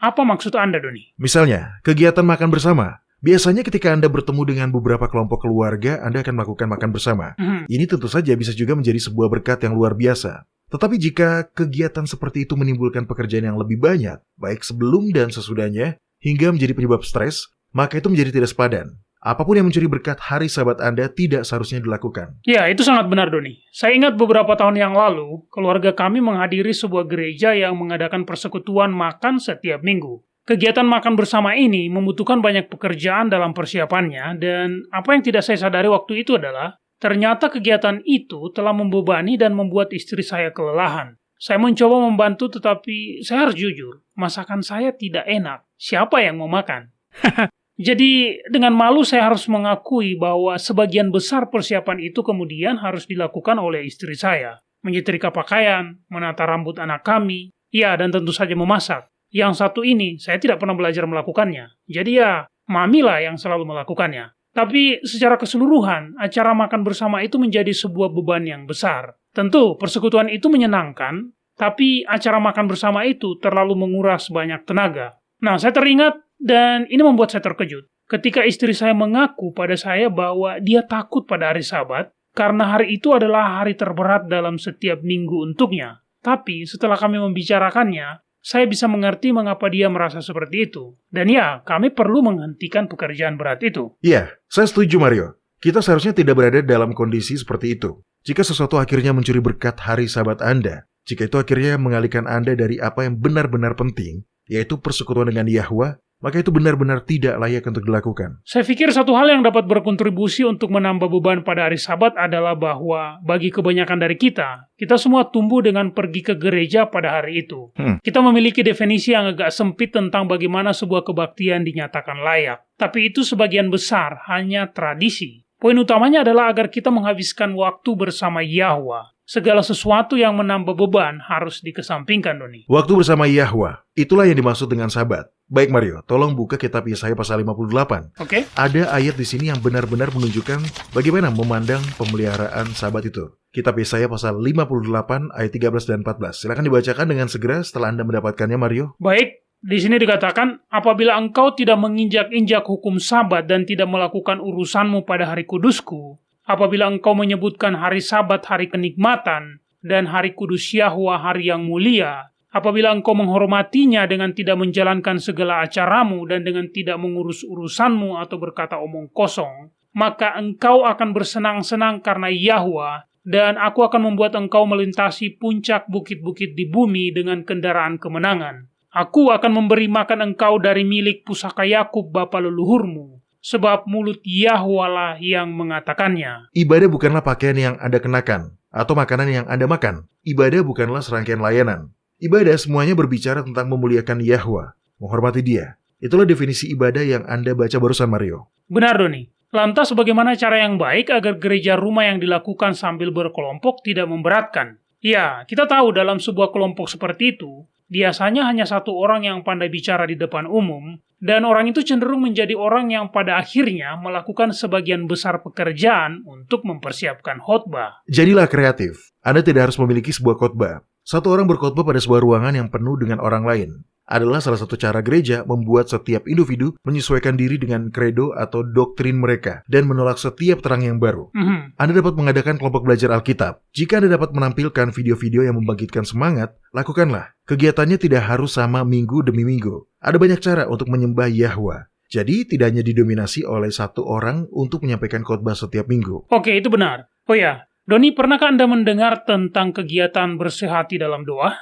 Apa maksud Anda, Doni? Misalnya, kegiatan makan bersama. Biasanya ketika Anda bertemu dengan beberapa kelompok keluarga, Anda akan melakukan makan bersama. Ini tentu saja bisa juga menjadi sebuah berkat yang luar biasa. Tetapi jika kegiatan seperti itu menimbulkan pekerjaan yang lebih banyak, baik sebelum dan sesudahnya, hingga menjadi penyebab stres, maka itu menjadi tidak sepadan. Apapun yang mencuri berkat hari Sabat Anda tidak seharusnya dilakukan. Ya, itu sangat benar, Doni. Saya ingat beberapa tahun yang lalu, keluarga kami menghadiri sebuah gereja yang mengadakan persekutuan makan setiap minggu. Kegiatan makan bersama ini membutuhkan banyak pekerjaan dalam persiapannya, dan apa yang tidak saya sadari waktu itu adalah, ternyata kegiatan itu telah membebani dan membuat istri saya kelelahan. Saya mencoba membantu, tetapi saya harus jujur, masakan saya tidak enak. Siapa yang mau makan? Jadi, dengan malu saya harus mengakui bahwa sebagian besar persiapan itu kemudian harus dilakukan oleh istri saya. Menyetrika pakaian, menata rambut anak kami, ya, dan tentu saja memasak. Yang satu ini, saya tidak pernah belajar melakukannya. Jadi ya, mamilah yang selalu melakukannya. Tapi secara keseluruhan, acara makan bersama itu menjadi sebuah beban yang besar. Tentu, persekutuan itu menyenangkan, tapi acara makan bersama itu terlalu menguras banyak tenaga. Nah, saya teringat, dan ini membuat saya terkejut. Ketika istri saya mengaku pada saya bahwa dia takut pada hari Sabat, karena hari itu adalah hari terberat dalam setiap minggu untuknya. Tapi setelah kami membicarakannya, saya bisa mengerti mengapa dia merasa seperti itu. Dan ya, kami perlu menghentikan pekerjaan berat itu. Iya, saya setuju, Mario. Kita seharusnya tidak berada dalam kondisi seperti itu. Jika sesuatu akhirnya mencuri berkat hari Sabat Anda, jika itu akhirnya mengalihkan Anda dari apa yang benar-benar penting, yaitu persekutuan dengan Yahwa, maka itu benar-benar tidak layak untuk dilakukan. Saya pikir satu hal yang dapat berkontribusi untuk menambah beban pada hari Sabat adalah bahwa bagi kebanyakan dari kita semua tumbuh dengan pergi ke gereja pada hari itu. Kita memiliki definisi yang agak sempit tentang bagaimana sebuah kebaktian dinyatakan layak. Tapi itu sebagian besar hanya tradisi. Poin utamanya adalah agar kita menghabiskan waktu bersama Yahwa. Segala sesuatu yang menambah beban harus dikesampingkan, Doni. Waktu bersama Yahwa, itulah yang dimaksud dengan Sabat. Baik, Mario, tolong buka kitab Yesaya pasal 58. Oke. Ada ayat di sini yang benar-benar menunjukkan bagaimana memandang pemeliharaan Sabat itu. Kitab Yesaya pasal 58 ayat 13 dan 14. Silakan dibacakan dengan segera setelah Anda mendapatkannya, Mario. Baik, di sini dikatakan, apabila engkau tidak menginjak-injak hukum Sabat dan tidak melakukan urusanmu pada hari kudusku, apabila engkau menyebutkan hari Sabat hari kenikmatan dan hari kudus Yahwa hari yang mulia, apabila engkau menghormatinya dengan tidak menjalankan segala acaramu dan dengan tidak mengurus urusanmu atau berkata omong kosong, maka engkau akan bersenang-senang karena Yahwa, dan aku akan membuat engkau melintasi puncak bukit-bukit di bumi dengan kendaraan kemenangan. Aku akan memberi makan engkau dari milik pusaka Yakub bapa leluhurmu, sebab mulut Yahwa lah yang mengatakannya. Ibadah bukanlah pakaian yang Anda kenakan, atau makanan yang Anda makan. Ibadah bukanlah serangkaian layanan. Ibadah semuanya berbicara tentang memuliakan Yahwa, menghormati Dia. Itulah definisi ibadah yang Anda baca barusan, Mario. Benar, Doni. Lantas bagaimana cara yang baik agar gereja rumah yang dilakukan sambil berkelompok tidak memberatkan? Ya, kita tahu dalam sebuah kelompok seperti itu, biasanya hanya satu orang yang pandai bicara di depan umum, dan orang itu cenderung menjadi orang yang pada akhirnya melakukan sebagian besar pekerjaan untuk mempersiapkan khotbah. Jadilah kreatif. Anda tidak harus memiliki sebuah khotbah. Satu orang berkhotbah pada sebuah ruangan yang penuh dengan orang lain adalah salah satu cara gereja membuat setiap individu menyesuaikan diri dengan kredo atau doktrin mereka dan menolak setiap terang yang baru. Anda dapat mengadakan kelompok belajar Alkitab. Jika Anda dapat menampilkan video-video yang membangkitkan semangat, lakukanlah. Kegiatannya tidak harus sama minggu demi minggu. Ada banyak cara untuk menyembah Yahwa. Jadi tidak hanya didominasi oleh satu orang untuk menyampaikan khotbah setiap minggu. Oke, itu benar. Oh ya, Doni, pernahkah Anda mendengar tentang kegiatan bersih hati dalam doa?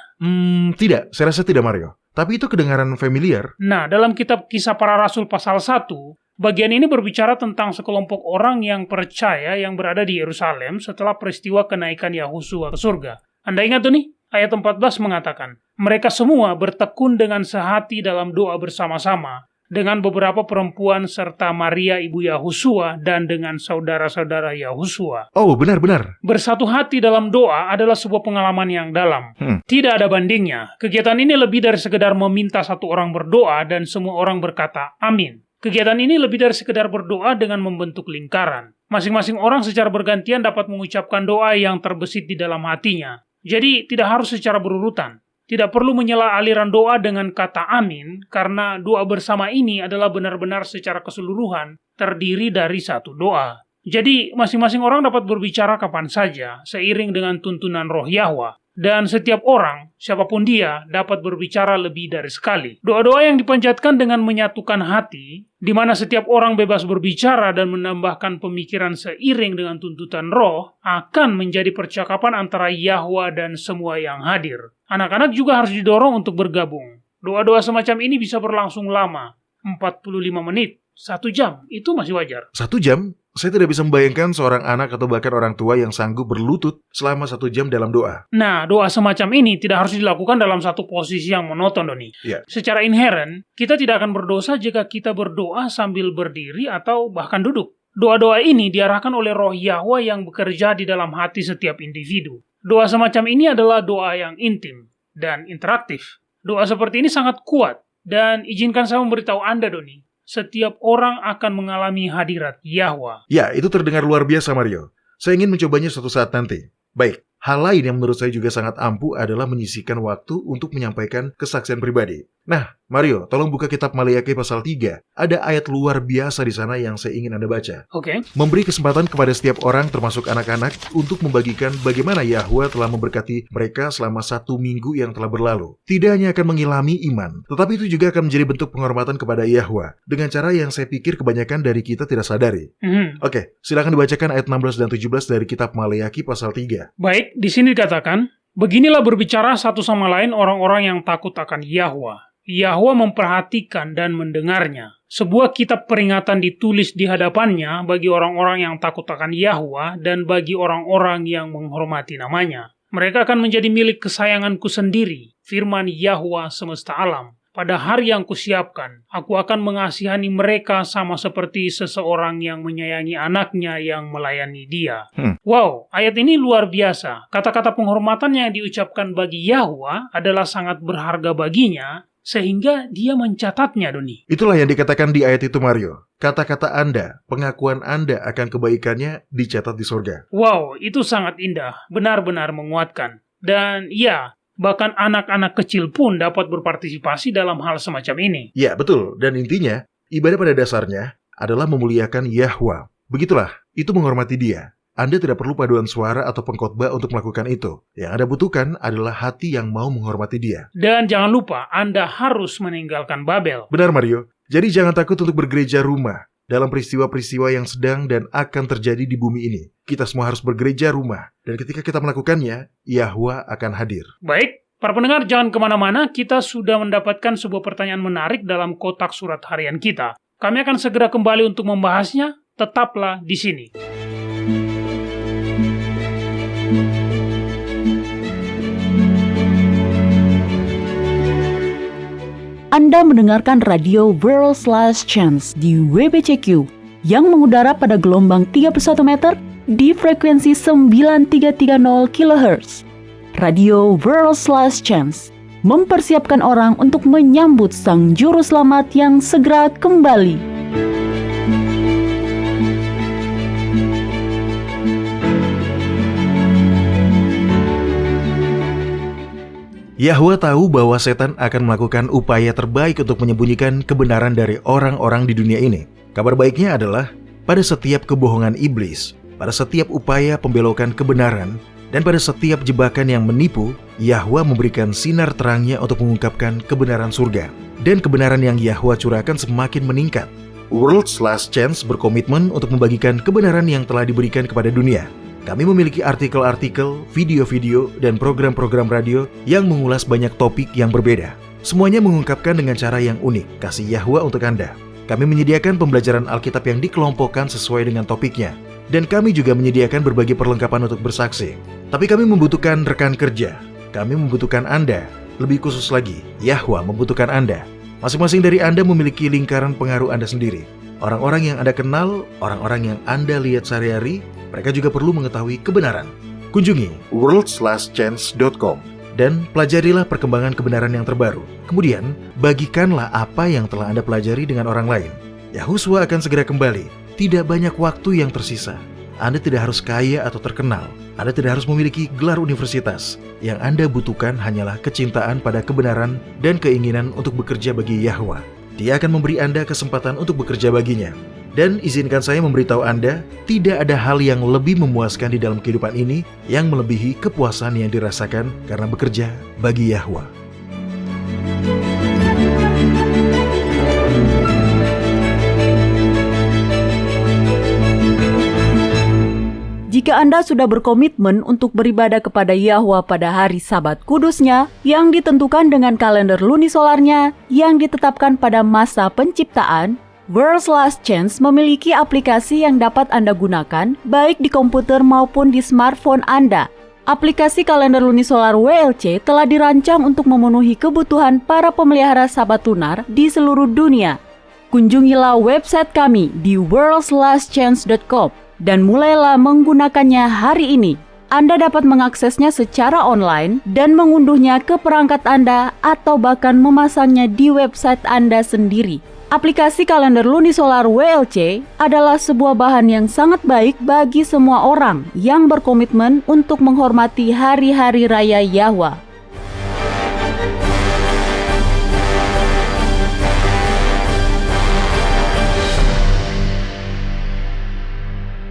Tidak, saya rasa tidak, Mario. Tapi itu kedengaran familiar. Nah, dalam kitab Kisah Para Rasul pasal 1, bagian ini berbicara tentang sekelompok orang yang percaya yang berada di Yerusalem setelah peristiwa kenaikan Yahusua ke surga. Anda ingat tuh nih? Ayat 14 mengatakan, mereka semua bertekun dengan sehati dalam doa bersama-sama, dengan beberapa perempuan serta Maria ibu Yahusua dan dengan saudara-saudara Yahusua. Oh, benar-benar. Bersatu hati dalam doa adalah sebuah pengalaman yang dalam. Tidak ada bandingnya. Kegiatan ini lebih dari sekedar meminta satu orang berdoa dan semua orang berkata amin. Kegiatan ini lebih dari sekedar berdoa dengan membentuk lingkaran. Masing-masing orang secara bergantian dapat mengucapkan doa yang terbesit di dalam hatinya. Jadi tidak harus secara berurutan. Tidak perlu menyela aliran doa dengan kata amin, karena doa bersama ini adalah benar-benar secara keseluruhan terdiri dari satu doa. Jadi, masing-masing orang dapat berbicara kapan saja, seiring dengan tuntunan roh Yahwa. Dan setiap orang, siapapun dia, dapat berbicara lebih dari sekali. Doa-doa yang dipanjatkan dengan menyatukan hati, di mana setiap orang bebas berbicara dan menambahkan pemikiran seiring dengan tuntutan roh, akan menjadi percakapan antara Yahwa dan semua yang hadir. Anak-anak juga harus didorong untuk bergabung. Doa-doa semacam ini bisa berlangsung lama, 45 menit, 1 jam, itu masih wajar. 1 jam? Saya tidak bisa membayangkan seorang anak atau bahkan orang tua yang sanggup berlutut selama 1 jam dalam doa. Nah, doa semacam ini tidak harus dilakukan dalam satu posisi yang monoton, Doni. Ya. Secara inheren, kita tidak akan berdosa jika kita berdoa sambil berdiri atau bahkan duduk. Doa-doa ini diarahkan oleh roh Yahwa yang bekerja di dalam hati setiap individu. Doa semacam ini adalah doa yang intim dan interaktif. Doa seperti ini sangat kuat, dan izinkan saya memberitahu Anda, Doni, setiap orang akan mengalami hadirat Yahwa. Ya, itu terdengar luar biasa, Mario. Saya ingin mencobanya suatu saat nanti. Baik, hal lain yang menurut saya juga sangat ampuh adalah menyisihkan waktu untuk menyampaikan kesaksian pribadi. Nah, Mario, tolong buka kitab Maleakhi pasal 3. Ada ayat luar biasa di sana yang saya ingin Anda baca. Oke. Memberi kesempatan kepada setiap orang, termasuk anak-anak, untuk membagikan bagaimana Yahwa telah memberkati mereka selama 1 minggu yang telah berlalu. Tidak hanya akan mengilhami iman, tetapi itu juga akan menjadi bentuk penghormatan kepada Yahwa, dengan cara yang saya pikir kebanyakan dari kita tidak sadari. Oke, silakan dibacakan ayat 16 dan 17 dari kitab Maleakhi pasal 3. Baik, di sini dikatakan, beginilah berbicara satu sama lain orang-orang yang takut akan Yahwa. Yahwa memperhatikan dan mendengarnya. Sebuah kitab peringatan ditulis di hadapannya bagi orang-orang yang takut akan Yahwa dan bagi orang-orang yang menghormati namanya. Mereka akan menjadi milik kesayanganku sendiri, firman Yahwa semesta alam. Pada hari yang kusiapkan, aku akan mengasihani mereka sama seperti seseorang yang menyayangi anaknya yang melayani dia. Wow, ayat ini luar biasa. Kata-kata penghormatan yang diucapkan bagi Yahwa adalah sangat berharga baginya, sehingga dia mencatatnya, Doni. Itulah yang dikatakan di ayat itu, Mario. Kata-kata Anda, pengakuan Anda akan kebaikannya dicatat di surga. Wow, itu sangat indah, benar-benar menguatkan. Dan ya, bahkan anak-anak kecil pun dapat berpartisipasi dalam hal semacam ini. Ya, betul. Dan intinya, ibadah pada dasarnya adalah memuliakan Yahwa. Begitulah, itu menghormati Dia. Anda tidak perlu paduan suara atau pengkhotbah untuk melakukan itu. Yang Anda butuhkan adalah hati yang mau menghormati Dia. Dan jangan lupa, Anda harus meninggalkan Babel. Benar, Mario. Jadi jangan takut untuk bergereja rumah dalam peristiwa-peristiwa yang sedang dan akan terjadi di bumi ini. Kita semua harus bergereja rumah. Dan ketika kita melakukannya, Yahwa akan hadir. Baik, para pendengar jangan kemana-mana. Kita sudah mendapatkan sebuah pertanyaan menarik dalam kotak surat harian kita. Kami akan segera kembali untuk membahasnya. Tetaplah di sini. Anda mendengarkan radio World's Last Chance di WBCQ yang mengudara pada gelombang 31 meter di frekuensi 9330 kHz. Radio World's Last Chance mempersiapkan orang untuk menyambut Sang Juru Selamat yang segera kembali. Yahwa tahu bahwa setan akan melakukan upaya terbaik untuk menyembunyikan kebenaran dari orang-orang di dunia ini. Kabar baiknya adalah, pada setiap kebohongan iblis, pada setiap upaya pembelokan kebenaran, dan pada setiap jebakan yang menipu, Yahwa memberikan sinar terangnya untuk mengungkapkan kebenaran surga. Dan kebenaran yang Yahwa curahkan semakin meningkat. World's Last Chance berkomitmen untuk membagikan kebenaran yang telah diberikan kepada dunia. Kami memiliki artikel-artikel, video-video, dan program-program radio yang mengulas banyak topik yang berbeda. Semuanya mengungkapkan dengan cara yang unik, kasih Yahwa untuk Anda. Kami menyediakan pembelajaran Alkitab yang dikelompokkan sesuai dengan topiknya. Dan kami juga menyediakan berbagai perlengkapan untuk bersaksi. Tapi kami membutuhkan rekan kerja. Kami membutuhkan Anda. Lebih khusus lagi, Yahwa membutuhkan Anda. Masing-masing dari Anda memiliki lingkaran pengaruh Anda sendiri. Orang-orang yang Anda kenal, orang-orang yang Anda lihat sehari-hari, mereka juga perlu mengetahui kebenaran. Kunjungi worldslastchance.com dan pelajarilah perkembangan kebenaran yang terbaru. Kemudian, bagikanlah apa yang telah Anda pelajari dengan orang lain. Yahuswa akan segera kembali. Tidak banyak waktu yang tersisa. Anda tidak harus kaya atau terkenal. Anda tidak harus memiliki gelar universitas. Yang Anda butuhkan hanyalah kecintaan pada kebenaran dan keinginan untuk bekerja bagi Yahwa. Dia akan memberi Anda kesempatan untuk bekerja baginya. Dan izinkan saya memberitahu Anda, tidak ada hal yang lebih memuaskan di dalam kehidupan ini yang melebihi kepuasan yang dirasakan karena bekerja bagi Yahwa. Jika Anda sudah berkomitmen untuk beribadah kepada Yahwa pada hari Sabat kudusnya yang ditentukan dengan kalender lunisolarnya yang ditetapkan pada masa penciptaan, World's Last Chance memiliki aplikasi yang dapat Anda gunakan baik di komputer maupun di smartphone Anda. Aplikasi kalender lunisolar WLC telah dirancang untuk memenuhi kebutuhan para pemelihara Sabat lunar di seluruh dunia. Kunjungilah website kami di worldslastchance.com dan mulailah menggunakannya hari ini. Anda dapat mengaksesnya secara online dan mengunduhnya ke perangkat Anda atau bahkan memasangnya di website Anda sendiri. Aplikasi kalender lunisolar WLC adalah sebuah bahan yang sangat baik bagi semua orang yang berkomitmen untuk menghormati hari-hari raya Yahwa.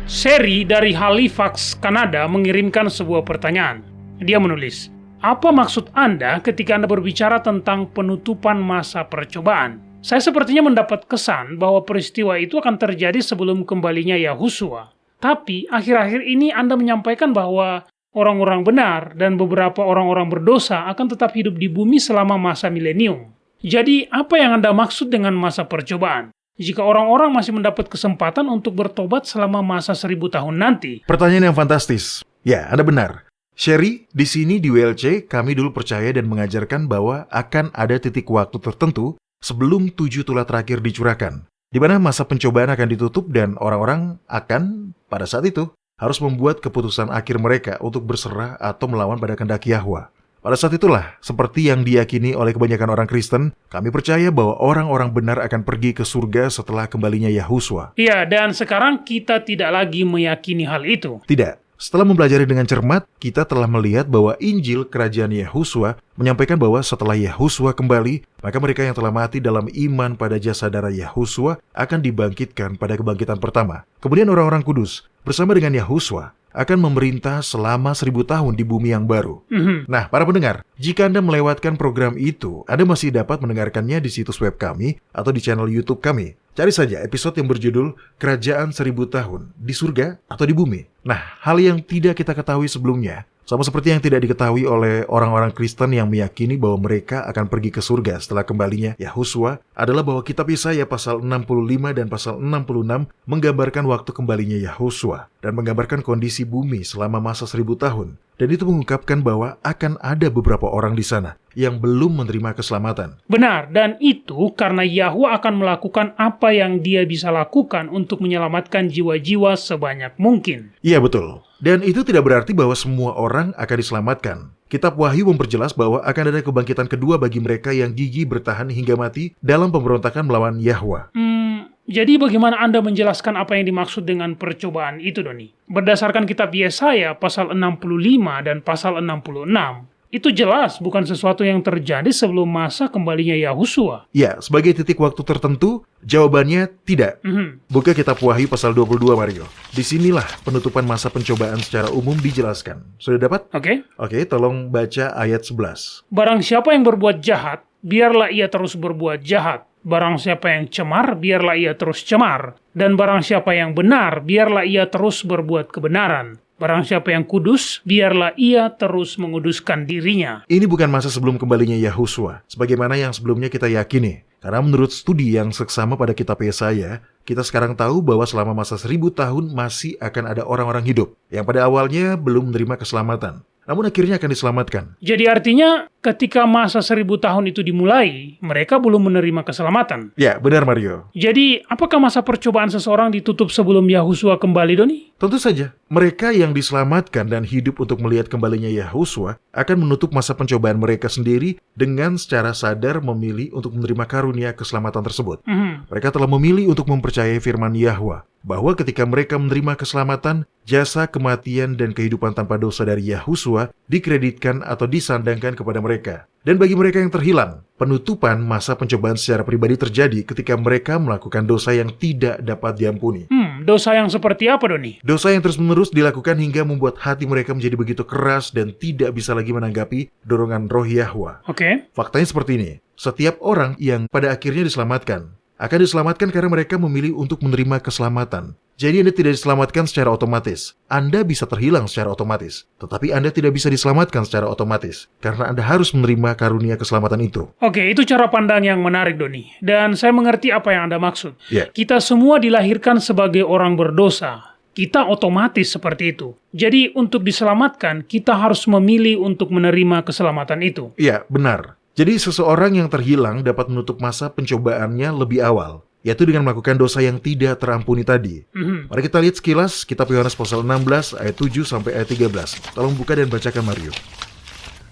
Sherry dari Halifax, Kanada mengirimkan sebuah pertanyaan. Dia menulis, apa maksud Anda ketika Anda berbicara tentang penutupan masa percobaan? Saya sepertinya mendapat kesan bahwa peristiwa itu akan terjadi sebelum kembalinya Yahuswa. Tapi akhir-akhir ini Anda menyampaikan bahwa orang-orang benar dan beberapa orang-orang berdosa akan tetap hidup di bumi selama masa milenium. Jadi apa yang Anda maksud dengan masa percobaan? Jika orang-orang masih mendapat kesempatan untuk bertobat selama masa 1000 tahun nanti. Pertanyaan yang fantastis. Ya, Anda benar. Sherry, di sini di WLC kami dulu percaya dan mengajarkan bahwa akan ada titik waktu tertentu sebelum 7 tulah terakhir dicurahkan, di mana masa pencobaan akan ditutup dan orang-orang akan, pada saat itu, harus membuat keputusan akhir mereka untuk berserah atau melawan pada kehendak Yahwa. Pada saat itulah, seperti yang diyakini oleh kebanyakan orang Kristen, kami percaya bahwa orang-orang benar akan pergi ke surga setelah kembalinya Yahuswa. Iya, dan sekarang kita tidak lagi meyakini hal itu. Tidak. Setelah mempelajari dengan cermat, kita telah melihat bahwa Injil Kerajaan Yahuswa menyampaikan bahwa setelah Yahuswa kembali, maka mereka yang telah mati dalam iman pada jasa darah Yahuswa akan dibangkitkan pada kebangkitan pertama. Kemudian orang-orang kudus bersama dengan Yahuswa akan memerintah selama 1000 tahun di bumi yang baru. Nah, para pendengar, jika Anda melewatkan program itu, Anda masih dapat mendengarkannya di situs web kami atau di channel YouTube kami. Cari saja episode yang berjudul Kerajaan 1000 Tahun, di surga atau di bumi. Nah, hal yang tidak kita ketahui sebelumnya, sama seperti yang tidak diketahui oleh orang-orang Kristen yang meyakini bahwa mereka akan pergi ke surga setelah kembalinya Yahuswa, adalah bahwa kitab Yesaya pasal 65 dan pasal 66 menggambarkan waktu kembalinya Yahuswa dan menggambarkan kondisi bumi selama masa 1000 tahun. Dan itu mengungkapkan bahwa akan ada beberapa orang di sana yang belum menerima keselamatan. Benar, dan itu karena Yahwa akan melakukan apa yang dia bisa lakukan untuk menyelamatkan jiwa-jiwa sebanyak mungkin. Iya betul. Dan itu tidak berarti bahwa semua orang akan diselamatkan. Kitab Wahyu memperjelas bahwa akan ada kebangkitan kedua bagi mereka yang gigih bertahan hingga mati dalam pemberontakan melawan Yahwa. Jadi bagaimana Anda menjelaskan apa yang dimaksud dengan percobaan itu, Doni? Berdasarkan kitab Yesaya pasal 65 dan pasal 66, itu jelas bukan sesuatu yang terjadi sebelum masa kembalinya Yahusua. Ya, sebagai titik waktu tertentu, jawabannya tidak. Buka kitab Wahyu pasal 22, Mario. Disinilah penutupan masa pencobaan secara umum dijelaskan. Sudah dapat? Oke, tolong baca ayat 11. Barang siapa yang berbuat jahat, biarlah ia terus berbuat jahat. Barang siapa yang cemar, biarlah ia terus cemar. Dan barang siapa yang benar, biarlah ia terus berbuat kebenaran. Barang siapa yang kudus, biarlah ia terus menguduskan dirinya. Ini bukan masa sebelum kembalinya Yahusua, sebagaimana yang sebelumnya kita yakini. Karena menurut studi yang seksama pada kitab Yesaya, kita sekarang tahu bahwa selama masa 1000 tahun masih akan ada orang-orang hidup yang pada awalnya belum menerima keselamatan, namun akhirnya akan diselamatkan. Jadi artinya ketika masa 1000 tahun itu dimulai, mereka belum menerima keselamatan. Ya, benar Mario. Jadi apakah masa percobaan seseorang ditutup sebelum Yahusua kembali, Doni? Tentu saja, mereka yang diselamatkan dan hidup untuk melihat kembalinya Yahusua akan menutup masa pencobaan mereka sendiri dengan secara sadar memilih untuk menerima karunia keselamatan tersebut. Mereka telah memilih untuk mempercayai firman Yahwa, bahwa ketika mereka menerima keselamatan, jasa kematian dan kehidupan tanpa dosa dari Yahusua dikreditkan atau disandangkan kepada mereka. Dan bagi mereka yang terhilang, penutupan masa pencobaan secara pribadi terjadi ketika mereka melakukan dosa yang tidak dapat diampuni. Dosa yang seperti apa, Doni? Dosa yang terus-menerus dilakukan hingga membuat hati mereka menjadi begitu keras dan tidak bisa lagi menanggapi dorongan roh Yahwa. Faktanya seperti ini, setiap orang yang pada akhirnya diselamatkan, akan diselamatkan karena mereka memilih untuk menerima keselamatan. Jadi Anda tidak diselamatkan secara otomatis. Anda bisa terhilang secara otomatis. Tetapi Anda tidak bisa diselamatkan secara otomatis. Karena Anda harus menerima karunia keselamatan itu. Oke, itu cara pandang yang menarik, Doni. Dan saya mengerti apa yang Anda maksud. Yeah. Kita semua dilahirkan sebagai orang berdosa. Kita otomatis seperti itu. Jadi untuk diselamatkan, kita harus memilih untuk menerima keselamatan itu. Iya, benar. Jadi seseorang yang terhilang dapat menutup masa pencobaannya lebih awal, yaitu dengan melakukan dosa yang tidak terampuni tadi. Mari kita lihat sekilas kitab Yohanes pasal 16 ayat 7 sampai ayat 13. Tolong buka dan bacakan Mario.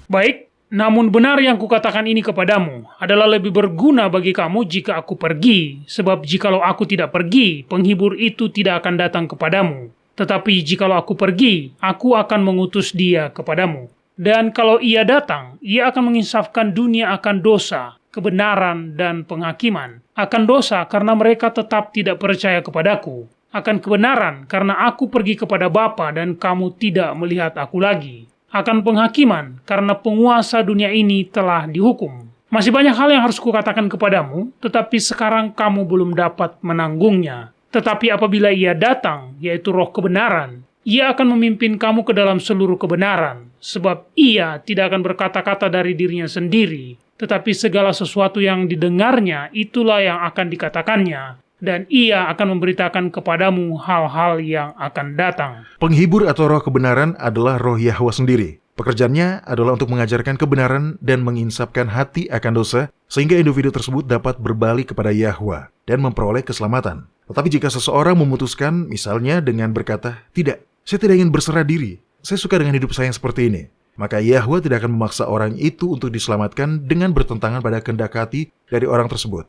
Baik, namun benar yang kukatakan ini kepadamu adalah lebih berguna bagi kamu jika aku pergi, sebab jikalau aku tidak pergi, penghibur itu tidak akan datang kepadamu. Tetapi jikalau aku pergi, aku akan mengutus dia kepadamu. Dan kalau ia datang, ia akan menginsafkan dunia akan dosa, kebenaran, dan penghakiman. Akan dosa karena mereka tetap tidak percaya kepadaku. Akan kebenaran karena aku pergi kepada Bapa dan kamu tidak melihat aku lagi. Akan penghakiman karena penguasa dunia ini telah dihukum. Masih banyak hal yang harus kukatakan kepadamu, tetapi sekarang kamu belum dapat menanggungnya. Tetapi apabila ia datang, yaitu roh kebenaran, ia akan memimpin kamu ke dalam seluruh kebenaran, sebab ia tidak akan berkata-kata dari dirinya sendiri, tetapi segala sesuatu yang didengarnya itulah yang akan dikatakannya, dan ia akan memberitakan kepadamu hal-hal yang akan datang. Penghibur atau roh kebenaran adalah roh Yahwa sendiri. Pekerjaannya adalah untuk mengajarkan kebenaran dan menginsapkan hati akan dosa, sehingga individu tersebut dapat berbalik kepada Yahwa dan memperoleh keselamatan. Tetapi jika seseorang memutuskan, misalnya dengan berkata, "Tidak, saya tidak ingin berserah diri. Saya suka dengan hidup saya yang seperti ini." Maka Yahwa tidak akan memaksa orang itu untuk diselamatkan dengan bertentangan pada kehendak hati dari orang tersebut.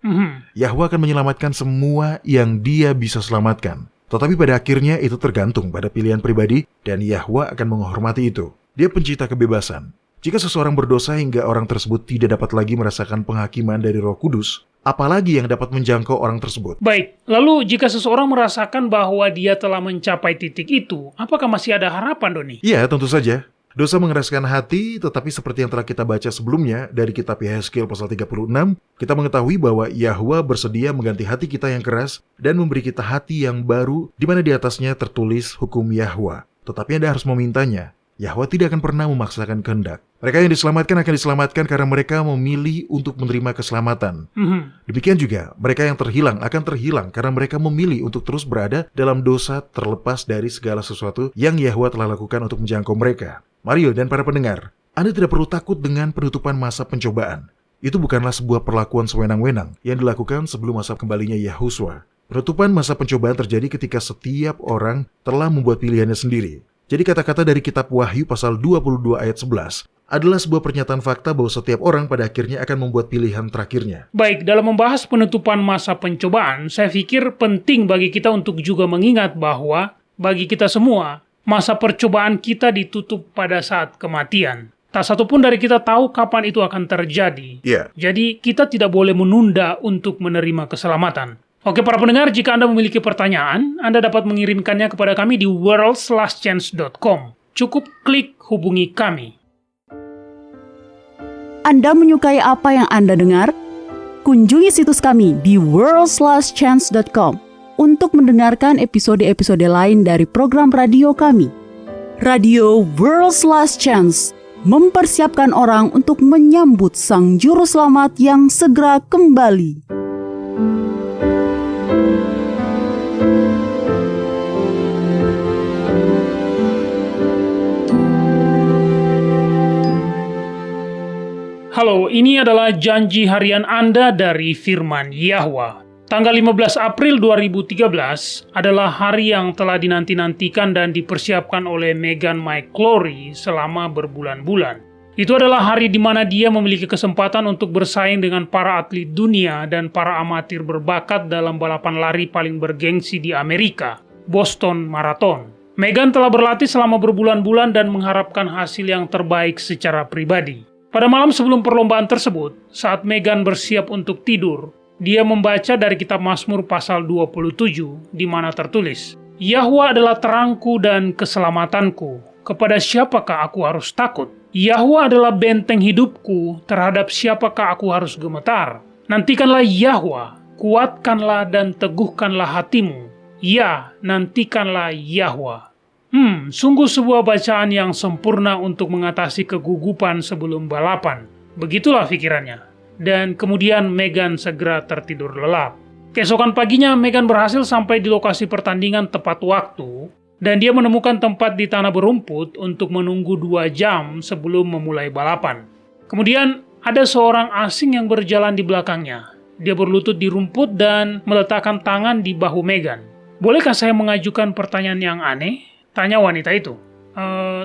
Yahwa akan menyelamatkan semua yang dia bisa selamatkan. Tetapi pada akhirnya itu tergantung pada pilihan pribadi dan Yahwa akan menghormati itu. Dia pencipta kebebasan. Jika seseorang berdosa hingga orang tersebut tidak dapat lagi merasakan penghakiman dari Roh Kudus, apalagi yang dapat menjangkau orang tersebut? Baik, lalu jika seseorang merasakan bahwa dia telah mencapai titik itu, apakah masih ada harapan, Doni? Ya, tentu saja. Dosa mengeraskan hati, tetapi seperti yang telah kita baca sebelumnya dari kitab Yehezkiel pasal 36, kita mengetahui bahwa Yahwa bersedia mengganti hati kita yang keras dan memberi kita hati yang baru di mana di atasnya tertulis hukum Yahwa. Tetapi Anda harus memintanya. Yahwa tidak akan pernah memaksakan kehendak. Mereka yang diselamatkan akan diselamatkan karena mereka memilih untuk menerima keselamatan. Demikian juga, mereka yang terhilang akan terhilang karena mereka memilih untuk terus berada dalam dosa terlepas dari segala sesuatu yang Yahwa telah lakukan untuk menjangkau mereka. Mario dan para pendengar, Anda tidak perlu takut dengan penutupan masa pencobaan. Itu bukanlah sebuah perlakuan sewenang-wenang yang dilakukan sebelum masa kembalinya Yahuswa. Penutupan masa pencobaan terjadi ketika setiap orang telah membuat pilihannya sendiri. Jadi kata-kata dari kitab Wahyu pasal 22 ayat 11 adalah sebuah pernyataan fakta bahwa setiap orang pada akhirnya akan membuat pilihan terakhirnya. Baik, dalam membahas penutupan masa pencobaan, saya pikir penting bagi kita untuk juga mengingat bahwa bagi kita semua, masa percobaan kita ditutup pada saat kematian. Tak satupun dari kita tahu kapan itu akan terjadi. Jadi kita tidak boleh menunda untuk menerima keselamatan. Oke, para pendengar, jika Anda memiliki pertanyaan, Anda dapat mengirimkannya kepada kami di worldslastchance.com. Cukup klik hubungi kami. Anda menyukai apa yang Anda dengar? Kunjungi situs kami di worldslastchance.com untuk mendengarkan episode-episode lain dari program radio kami. Radio World's Last Chance mempersiapkan orang untuk menyambut Sang Juru Selamat yang segera kembali. Halo, ini adalah janji harian Anda dari Firman Yahwa. Tanggal 15 April 2013 adalah hari yang telah dinanti-nantikan dan dipersiapkan oleh Meghan McClory selama berbulan-bulan. Itu adalah hari di mana dia memiliki kesempatan untuk bersaing dengan para atlet dunia dan para amatir berbakat dalam balapan lari paling bergengsi di Amerika, Boston Marathon. Meghan telah berlatih selama berbulan-bulan dan mengharapkan hasil yang terbaik secara pribadi. Pada malam sebelum perlombaan tersebut, saat Meghan bersiap untuk tidur, dia membaca dari kitab Mazmur pasal 27, di mana tertulis, Yahwa adalah terangku dan keselamatanku, kepada siapakah aku harus takut? Yahwa adalah benteng hidupku, terhadap siapakah aku harus gemetar? Nantikanlah Yahwa, kuatkanlah dan teguhkanlah hatimu. Ya, nantikanlah Yahwa. Sungguh sebuah bacaan yang sempurna untuk mengatasi kegugupan sebelum balapan. Begitulah pikirannya. Dan kemudian Meghan segera tertidur lelap. Keesokan paginya, Meghan berhasil sampai di lokasi pertandingan tepat waktu, dan dia menemukan tempat di tanah berumput untuk menunggu 2 jam sebelum memulai balapan. Kemudian, ada seorang asing yang berjalan di belakangnya. Dia berlutut di rumput dan meletakkan tangan di bahu Meghan. Bolehkah saya mengajukan pertanyaan yang aneh? Tanya wanita itu.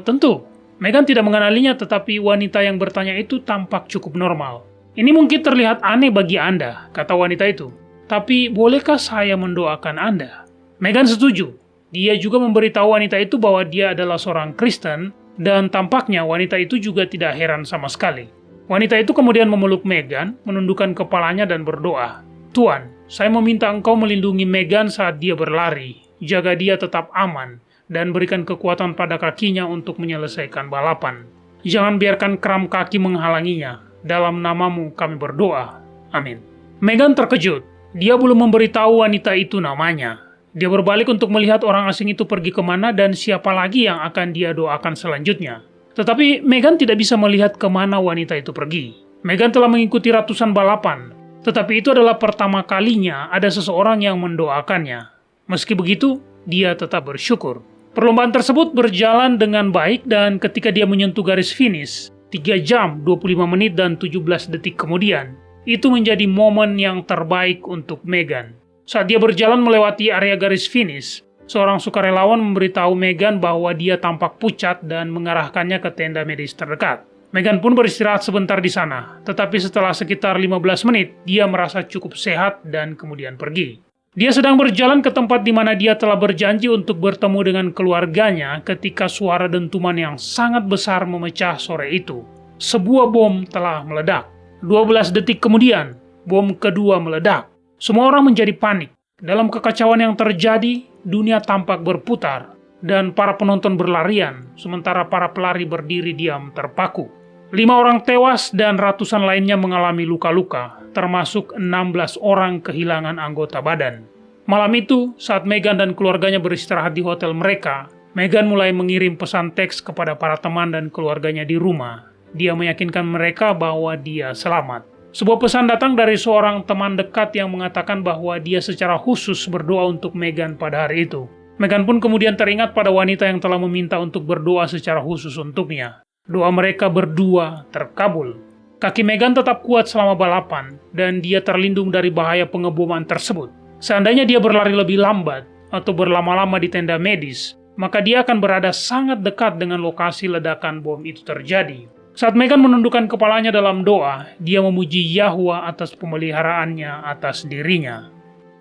Tentu. Meghan tidak mengenalinya, tetapi wanita yang bertanya itu tampak cukup normal. Ini mungkin terlihat aneh bagi Anda, kata wanita itu. Tapi, bolehkah saya mendoakan Anda? Meghan setuju. Dia juga memberitahu wanita itu bahwa dia adalah seorang Kristen, dan tampaknya wanita itu juga tidak heran sama sekali. Wanita itu kemudian memeluk Meghan, menundukkan kepalanya dan berdoa. Tuan, saya meminta Engkau melindungi Meghan saat dia berlari, jaga dia tetap aman, dan berikan kekuatan pada kakinya untuk menyelesaikan balapan. Jangan biarkan kram kaki menghalanginya. Dalam namamu kami berdoa. Amin. Meghan terkejut. Dia belum memberitahu wanita itu namanya. Dia berbalik untuk melihat orang asing itu pergi kemana dan siapa lagi yang akan dia doakan selanjutnya. Tetapi Meghan tidak bisa melihat kemana wanita itu pergi. Meghan telah mengikuti ratusan balapan. Tetapi itu adalah pertama kalinya ada seseorang yang mendoakannya. Meski begitu, dia tetap bersyukur. Perlombaan tersebut berjalan dengan baik dan ketika dia menyentuh garis finish, 3 jam, 25 menit, dan 17 detik kemudian, itu menjadi momen yang terbaik untuk Meghan. Saat dia berjalan melewati area garis finish, seorang sukarelawan memberitahu Meghan bahwa dia tampak pucat dan mengarahkannya ke tenda medis terdekat. Meghan pun beristirahat sebentar di sana, tetapi setelah sekitar 15 menit, dia merasa cukup sehat dan kemudian pergi. Dia sedang berjalan ke tempat di mana dia telah berjanji untuk bertemu dengan keluarganya ketika suara dentuman yang sangat besar memecah sore itu. Sebuah bom telah meledak. 12 detik kemudian, bom kedua meledak. Semua orang menjadi panik. Dalam kekacauan yang terjadi, dunia tampak berputar, dan para penonton berlarian, sementara para pelari berdiri diam terpaku. 5 orang tewas dan ratusan lainnya mengalami luka-luka, termasuk 16 orang kehilangan anggota badan. Malam itu, saat Meghan dan keluarganya beristirahat di hotel mereka, Meghan mulai mengirim pesan teks kepada para teman dan keluarganya di rumah. Dia meyakinkan mereka bahwa dia selamat. Sebuah pesan datang dari seorang teman dekat yang mengatakan bahwa dia secara khusus berdoa untuk Meghan pada hari itu. Meghan pun kemudian teringat pada wanita yang telah meminta untuk berdoa secara khusus untuknya. Doa mereka berdua terkabul. Kaki Meghan tetap kuat selama balapan, dan dia terlindung dari bahaya pengeboman tersebut. Seandainya dia berlari lebih lambat atau berlama-lama di tenda medis, maka dia akan berada sangat dekat dengan lokasi ledakan bom itu terjadi. Saat Meghan menundukkan kepalanya dalam doa, dia memuji Yahwa atas pemeliharaannya atas dirinya.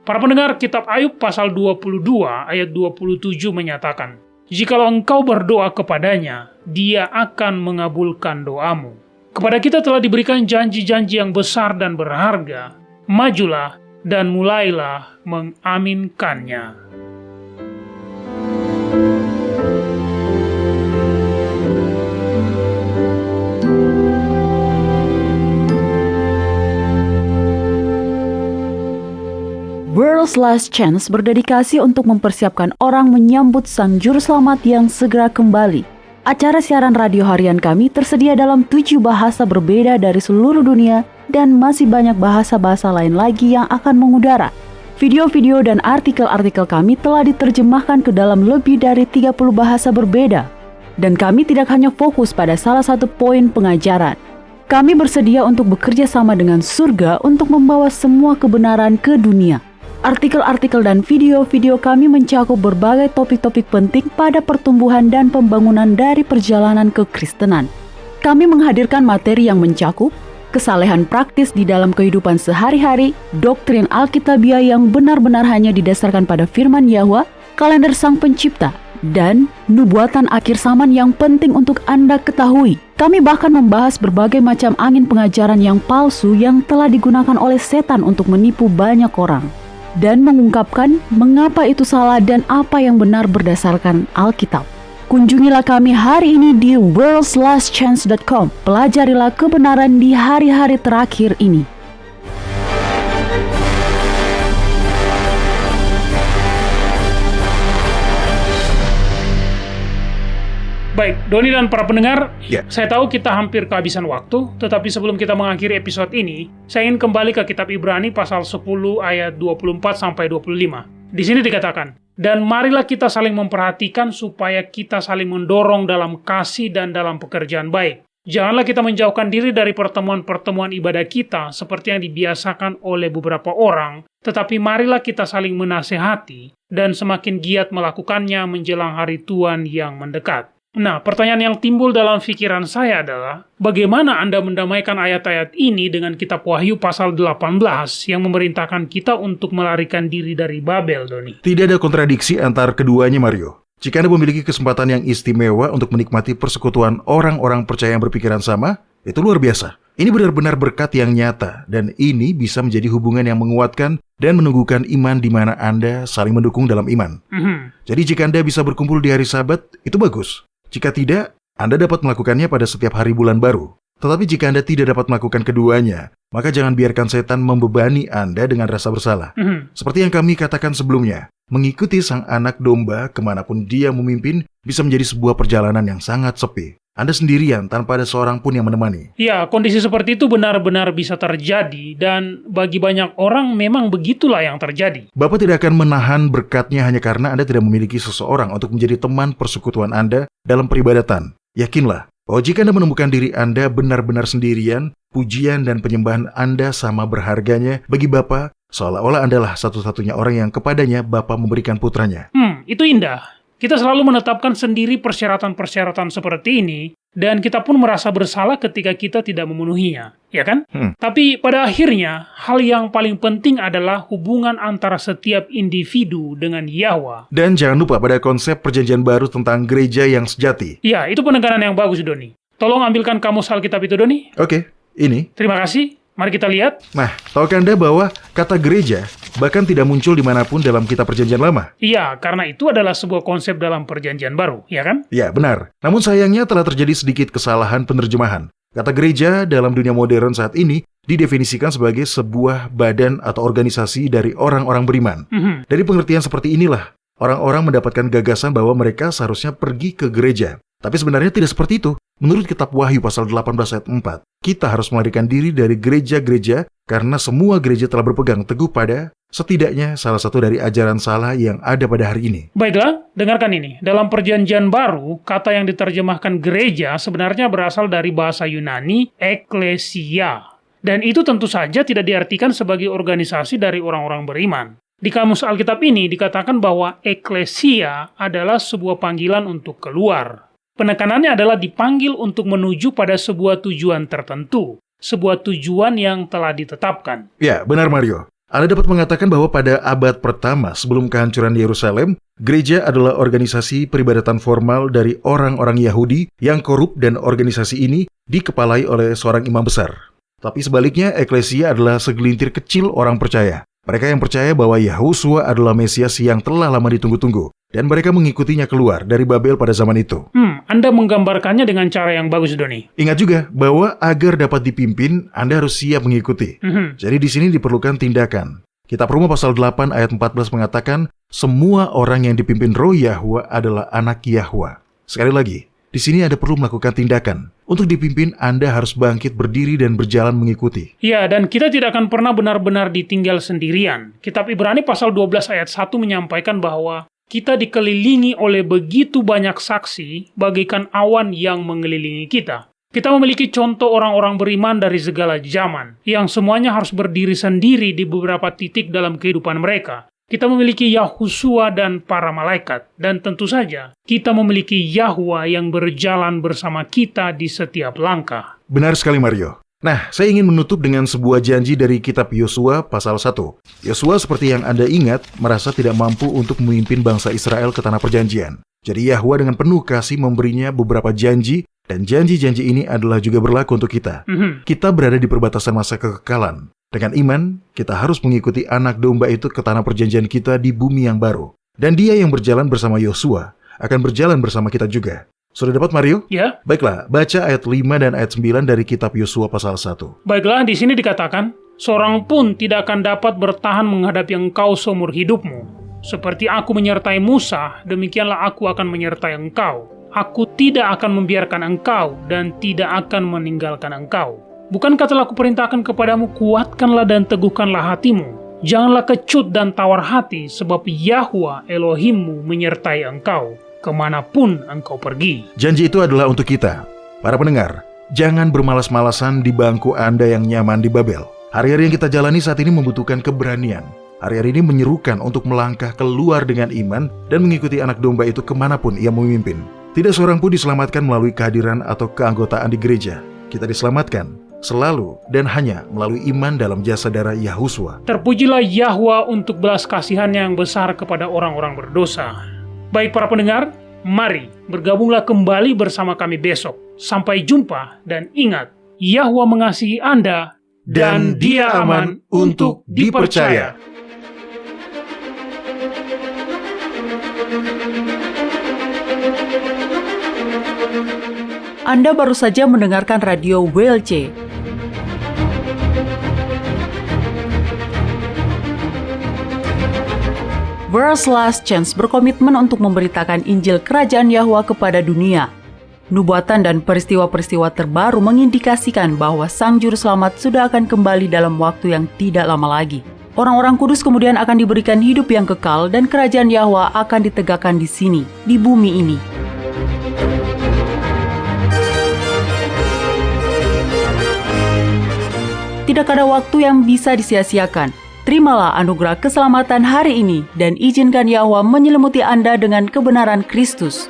Para pendengar, kitab Ayub pasal 22 ayat 27 menyatakan, "Jikalau engkau berdoa kepadanya, dia akan mengabulkan doamu." Kepada kita telah diberikan janji-janji yang besar dan berharga. Majulah dan mulailah mengaminkannya. World's Last Chance berdedikasi untuk mempersiapkan orang menyambut Sang Juru Selamat yang segera kembali. Acara siaran radio harian kami tersedia dalam 7 bahasa berbeda dari seluruh dunia dan masih banyak bahasa-bahasa lain lagi yang akan mengudara. Video-video dan artikel-artikel kami telah diterjemahkan ke dalam lebih dari 30 bahasa berbeda. Dan kami tidak hanya fokus pada salah satu poin pengajaran. Kami bersedia untuk bekerja sama dengan surga untuk membawa semua kebenaran ke dunia. Artikel-artikel dan video-video kami mencakup berbagai topik-topik penting pada pertumbuhan dan pembangunan dari perjalanan kekristenan. Kami menghadirkan materi yang mencakup kesalehan praktis di dalam kehidupan sehari-hari, doktrin Alkitabiah yang benar-benar hanya didasarkan pada firman Yahwa, kalender Sang Pencipta, dan nubuatan akhir zaman yang penting untuk Anda ketahui. Kami bahkan membahas berbagai macam angin pengajaran yang palsu yang telah digunakan oleh setan untuk menipu banyak orang, dan mengungkapkan mengapa itu salah dan apa yang benar berdasarkan Alkitab. Kunjungilah kami hari ini di worldslastchance.com. Pelajarilah kebenaran di hari-hari terakhir ini. Baik, Doni dan para pendengar, Ya. saya tahu kita hampir kehabisan waktu, tetapi sebelum kita mengakhiri episode ini, saya ingin kembali ke kitab Ibrani pasal 10 ayat 24-25. Di sini dikatakan, "Dan marilah kita saling memperhatikan supaya kita saling mendorong dalam kasih dan dalam pekerjaan baik. Janganlah kita menjauhkan diri dari pertemuan-pertemuan ibadah kita seperti yang dibiasakan oleh beberapa orang, tetapi marilah kita saling menasehati dan semakin giat melakukannya menjelang hari Tuhan yang mendekat." Nah, pertanyaan yang timbul dalam pikiran saya adalah, bagaimana Anda mendamaikan ayat-ayat ini dengan kitab Wahyu pasal 18 yang memerintahkan kita untuk melarikan diri dari Babel, Doni? Tidak ada kontradiksi antar keduanya, Mario. Jika Anda memiliki kesempatan yang istimewa untuk menikmati persekutuan orang-orang percaya yang berpikiran sama, itu luar biasa. Ini benar-benar berkat yang nyata, dan ini bisa menjadi hubungan yang menguatkan dan menumbuhkan iman di mana Anda saling mendukung dalam iman. Jadi jika Anda bisa berkumpul di hari Sabat, itu bagus. Jika tidak, Anda dapat melakukannya pada setiap hari bulan baru. Tetapi jika Anda tidak dapat melakukan keduanya, maka jangan biarkan setan membebani Anda dengan rasa bersalah. Seperti yang kami katakan sebelumnya, mengikuti sang anak domba kemanapun dia memimpin bisa menjadi sebuah perjalanan yang sangat sepi. Anda sendirian tanpa ada seorang pun yang menemani. Ya, kondisi seperti itu benar-benar bisa terjadi, dan bagi banyak orang memang begitulah yang terjadi. Bapak tidak akan menahan berkatnya hanya karena Anda tidak memiliki seseorang untuk menjadi teman persekutuan Anda dalam peribadatan. Yakinlah bahwa jika Anda menemukan diri Anda benar-benar sendirian, pujian dan penyembahan Anda sama berharganya bagi Bapa, seolah-olah Anda lah satu-satunya orang yang kepadanya Bapa memberikan putranya. Itu indah. Kita selalu menetapkan sendiri persyaratan-persyaratan seperti ini, dan kita pun merasa bersalah ketika kita tidak memenuhinya, ya kan? Tapi pada akhirnya, hal yang paling penting adalah hubungan antara setiap individu dengan Yahwa. Dan jangan lupa pada konsep perjanjian baru tentang gereja yang sejati. Ya, itu penekanan yang bagus, Doni. Tolong ambilkan kamus Alkitab itu, Doni. Oke, ini. Terima kasih. Mari kita lihat. Nah, tahukah Anda bahwa kata gereja bahkan tidak muncul dimanapun dalam kitab perjanjian lama? Iya, karena itu adalah sebuah konsep dalam perjanjian baru, ya kan? Ya, benar. Namun sayangnya telah terjadi sedikit kesalahan penerjemahan. Kata gereja dalam dunia modern saat ini didefinisikan sebagai sebuah badan atau organisasi dari orang-orang beriman. Dari pengertian seperti inilah, orang-orang mendapatkan gagasan bahwa mereka seharusnya pergi ke gereja. Tapi sebenarnya tidak seperti itu. Menurut kitab Wahyu pasal 18 ayat 4, kita harus melarikan diri dari gereja-gereja karena semua gereja telah berpegang teguh pada Setidaknya salah satu dari ajaran salah yang ada pada hari ini. Baiklah, dengarkan ini. Dalam Perjanjian Baru, kata yang diterjemahkan gereja sebenarnya berasal dari bahasa Yunani eklesia. Dan itu tentu saja tidak diartikan sebagai organisasi dari orang-orang beriman. Di kamus Alkitab ini dikatakan bahwa eklesia adalah sebuah panggilan untuk keluar. Penekanannya adalah dipanggil untuk menuju pada sebuah tujuan tertentu, sebuah tujuan yang telah ditetapkan. Ya, benar Mario. Anda dapat mengatakan bahwa pada abad pertama sebelum kehancuran Yerusalem, gereja adalah organisasi peribadatan formal dari orang-orang Yahudi yang korup dan organisasi ini dikepalai oleh seorang imam besar. Tapi sebaliknya, eklesia adalah segelintir kecil orang percaya. Mereka yang percaya bahwa Yahusua adalah Mesias yang telah lama ditunggu-tunggu, dan mereka mengikutinya keluar dari Babel pada zaman itu. Anda menggambarkannya dengan cara yang bagus, Doni. Ingat juga bahwa agar dapat dipimpin, Anda harus siap mengikuti. Jadi di sini diperlukan tindakan. Kitab Roma pasal 8 ayat 14 mengatakan, semua orang yang dipimpin roh Yahwa adalah anak Yahwa. Sekali lagi, di sini Anda perlu melakukan tindakan. Untuk dipimpin, Anda harus bangkit berdiri dan berjalan mengikuti. Ya, dan kita tidak akan pernah benar-benar ditinggal sendirian. Kitab Ibrani pasal 12 ayat 1 menyampaikan bahwa kita dikelilingi oleh begitu banyak saksi bagaikan awan yang mengelilingi kita. Kita memiliki contoh orang-orang beriman dari segala zaman, yang semuanya harus berdiri sendiri di beberapa titik dalam kehidupan mereka. Kita memiliki Yahusua dan para malaikat, dan tentu saja kita memiliki Yahwa yang berjalan bersama kita di setiap langkah. Benar sekali Mario. Nah, saya ingin menutup dengan sebuah janji dari kitab Yosua pasal 1. Yosua seperti yang Anda ingat, merasa tidak mampu untuk memimpin bangsa Israel ke tanah perjanjian. Jadi Yahwa dengan penuh kasih memberinya beberapa janji, dan janji-janji ini adalah juga berlaku untuk kita. Kita berada di perbatasan masa kekekalan. Dengan iman, kita harus mengikuti anak domba itu ke tanah perjanjian kita di bumi yang baru. Dan dia yang berjalan bersama Yosua akan berjalan bersama kita juga. Sudah dapat Mario? Ya. Baiklah, baca ayat 5 dan ayat 9 dari kitab Yosua pasal 1. Baiklah, di sini dikatakan, seorang pun tidak akan dapat bertahan menghadapi engkau seumur hidupmu. Seperti aku menyertai Musa, demikianlah aku akan menyertai engkau. Aku tidak akan membiarkan engkau dan tidak akan meninggalkan engkau. Bukankah telah kuperintahkan kepadamu, kuatkanlah dan teguhkanlah hatimu. Janganlah kecut dan tawar hati, sebab Yahwa Elohimmu menyertai engkau, kemanapun engkau pergi. Janji itu adalah untuk kita. Para pendengar, jangan bermalas-malasan di bangku Anda yang nyaman di Babel. Hari-hari yang kita jalani saat ini membutuhkan keberanian. Hari-hari ini menyerukan untuk melangkah keluar dengan iman dan mengikuti anak domba itu kemanapun ia memimpin. Tidak seorang pun diselamatkan melalui kehadiran atau keanggotaan di gereja. Kita diselamatkan selalu dan hanya melalui iman dalam jasa darah Yahusua. Terpujilah Yahwa untuk belas kasihannya yang besar kepada orang-orang berdosa. Baik para pendengar, mari bergabunglah kembali bersama kami besok. Sampai jumpa dan ingat, Yahwa mengasihi Anda dan Dia aman untuk dipercaya. Anda baru saja mendengarkan radio WLC. World's Last Chance berkomitmen untuk memberitakan Injil Kerajaan Yahwa kepada dunia. Nubuatan dan peristiwa-peristiwa terbaru mengindikasikan bahwa Sang Juru Selamat sudah akan kembali dalam waktu yang tidak lama lagi. Orang-orang kudus kemudian akan diberikan hidup yang kekal dan Kerajaan Yahwa akan ditegakkan di sini, di bumi ini. Tidak ada waktu yang bisa disia-siakan. Terimalah anugerah keselamatan hari ini dan izinkan Yahwa menyelimuti Anda dengan kebenaran Kristus.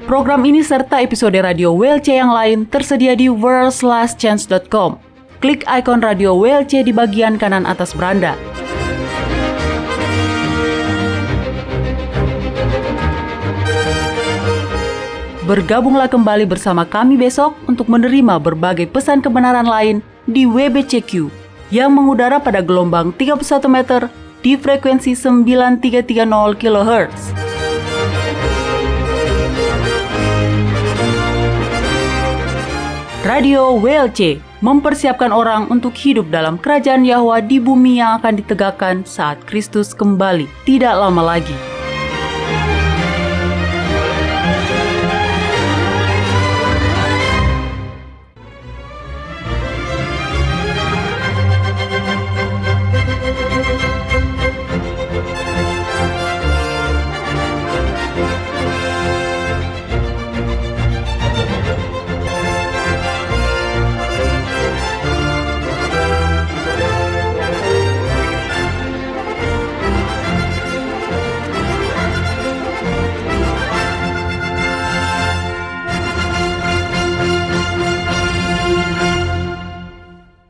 Program ini serta episode radio WLC yang lain tersedia di worldslastchance.com. Klik ikon radio WLC di bagian kanan atas beranda. Bergabunglah kembali bersama kami besok untuk menerima berbagai pesan kebenaran lain di WBCQ yang mengudara pada gelombang 31 meter di frekuensi 9330 kHz. Radio WLC mempersiapkan orang untuk hidup dalam kerajaan Yahwa di bumi yang akan ditegakkan saat Kristus kembali tidak lama lagi.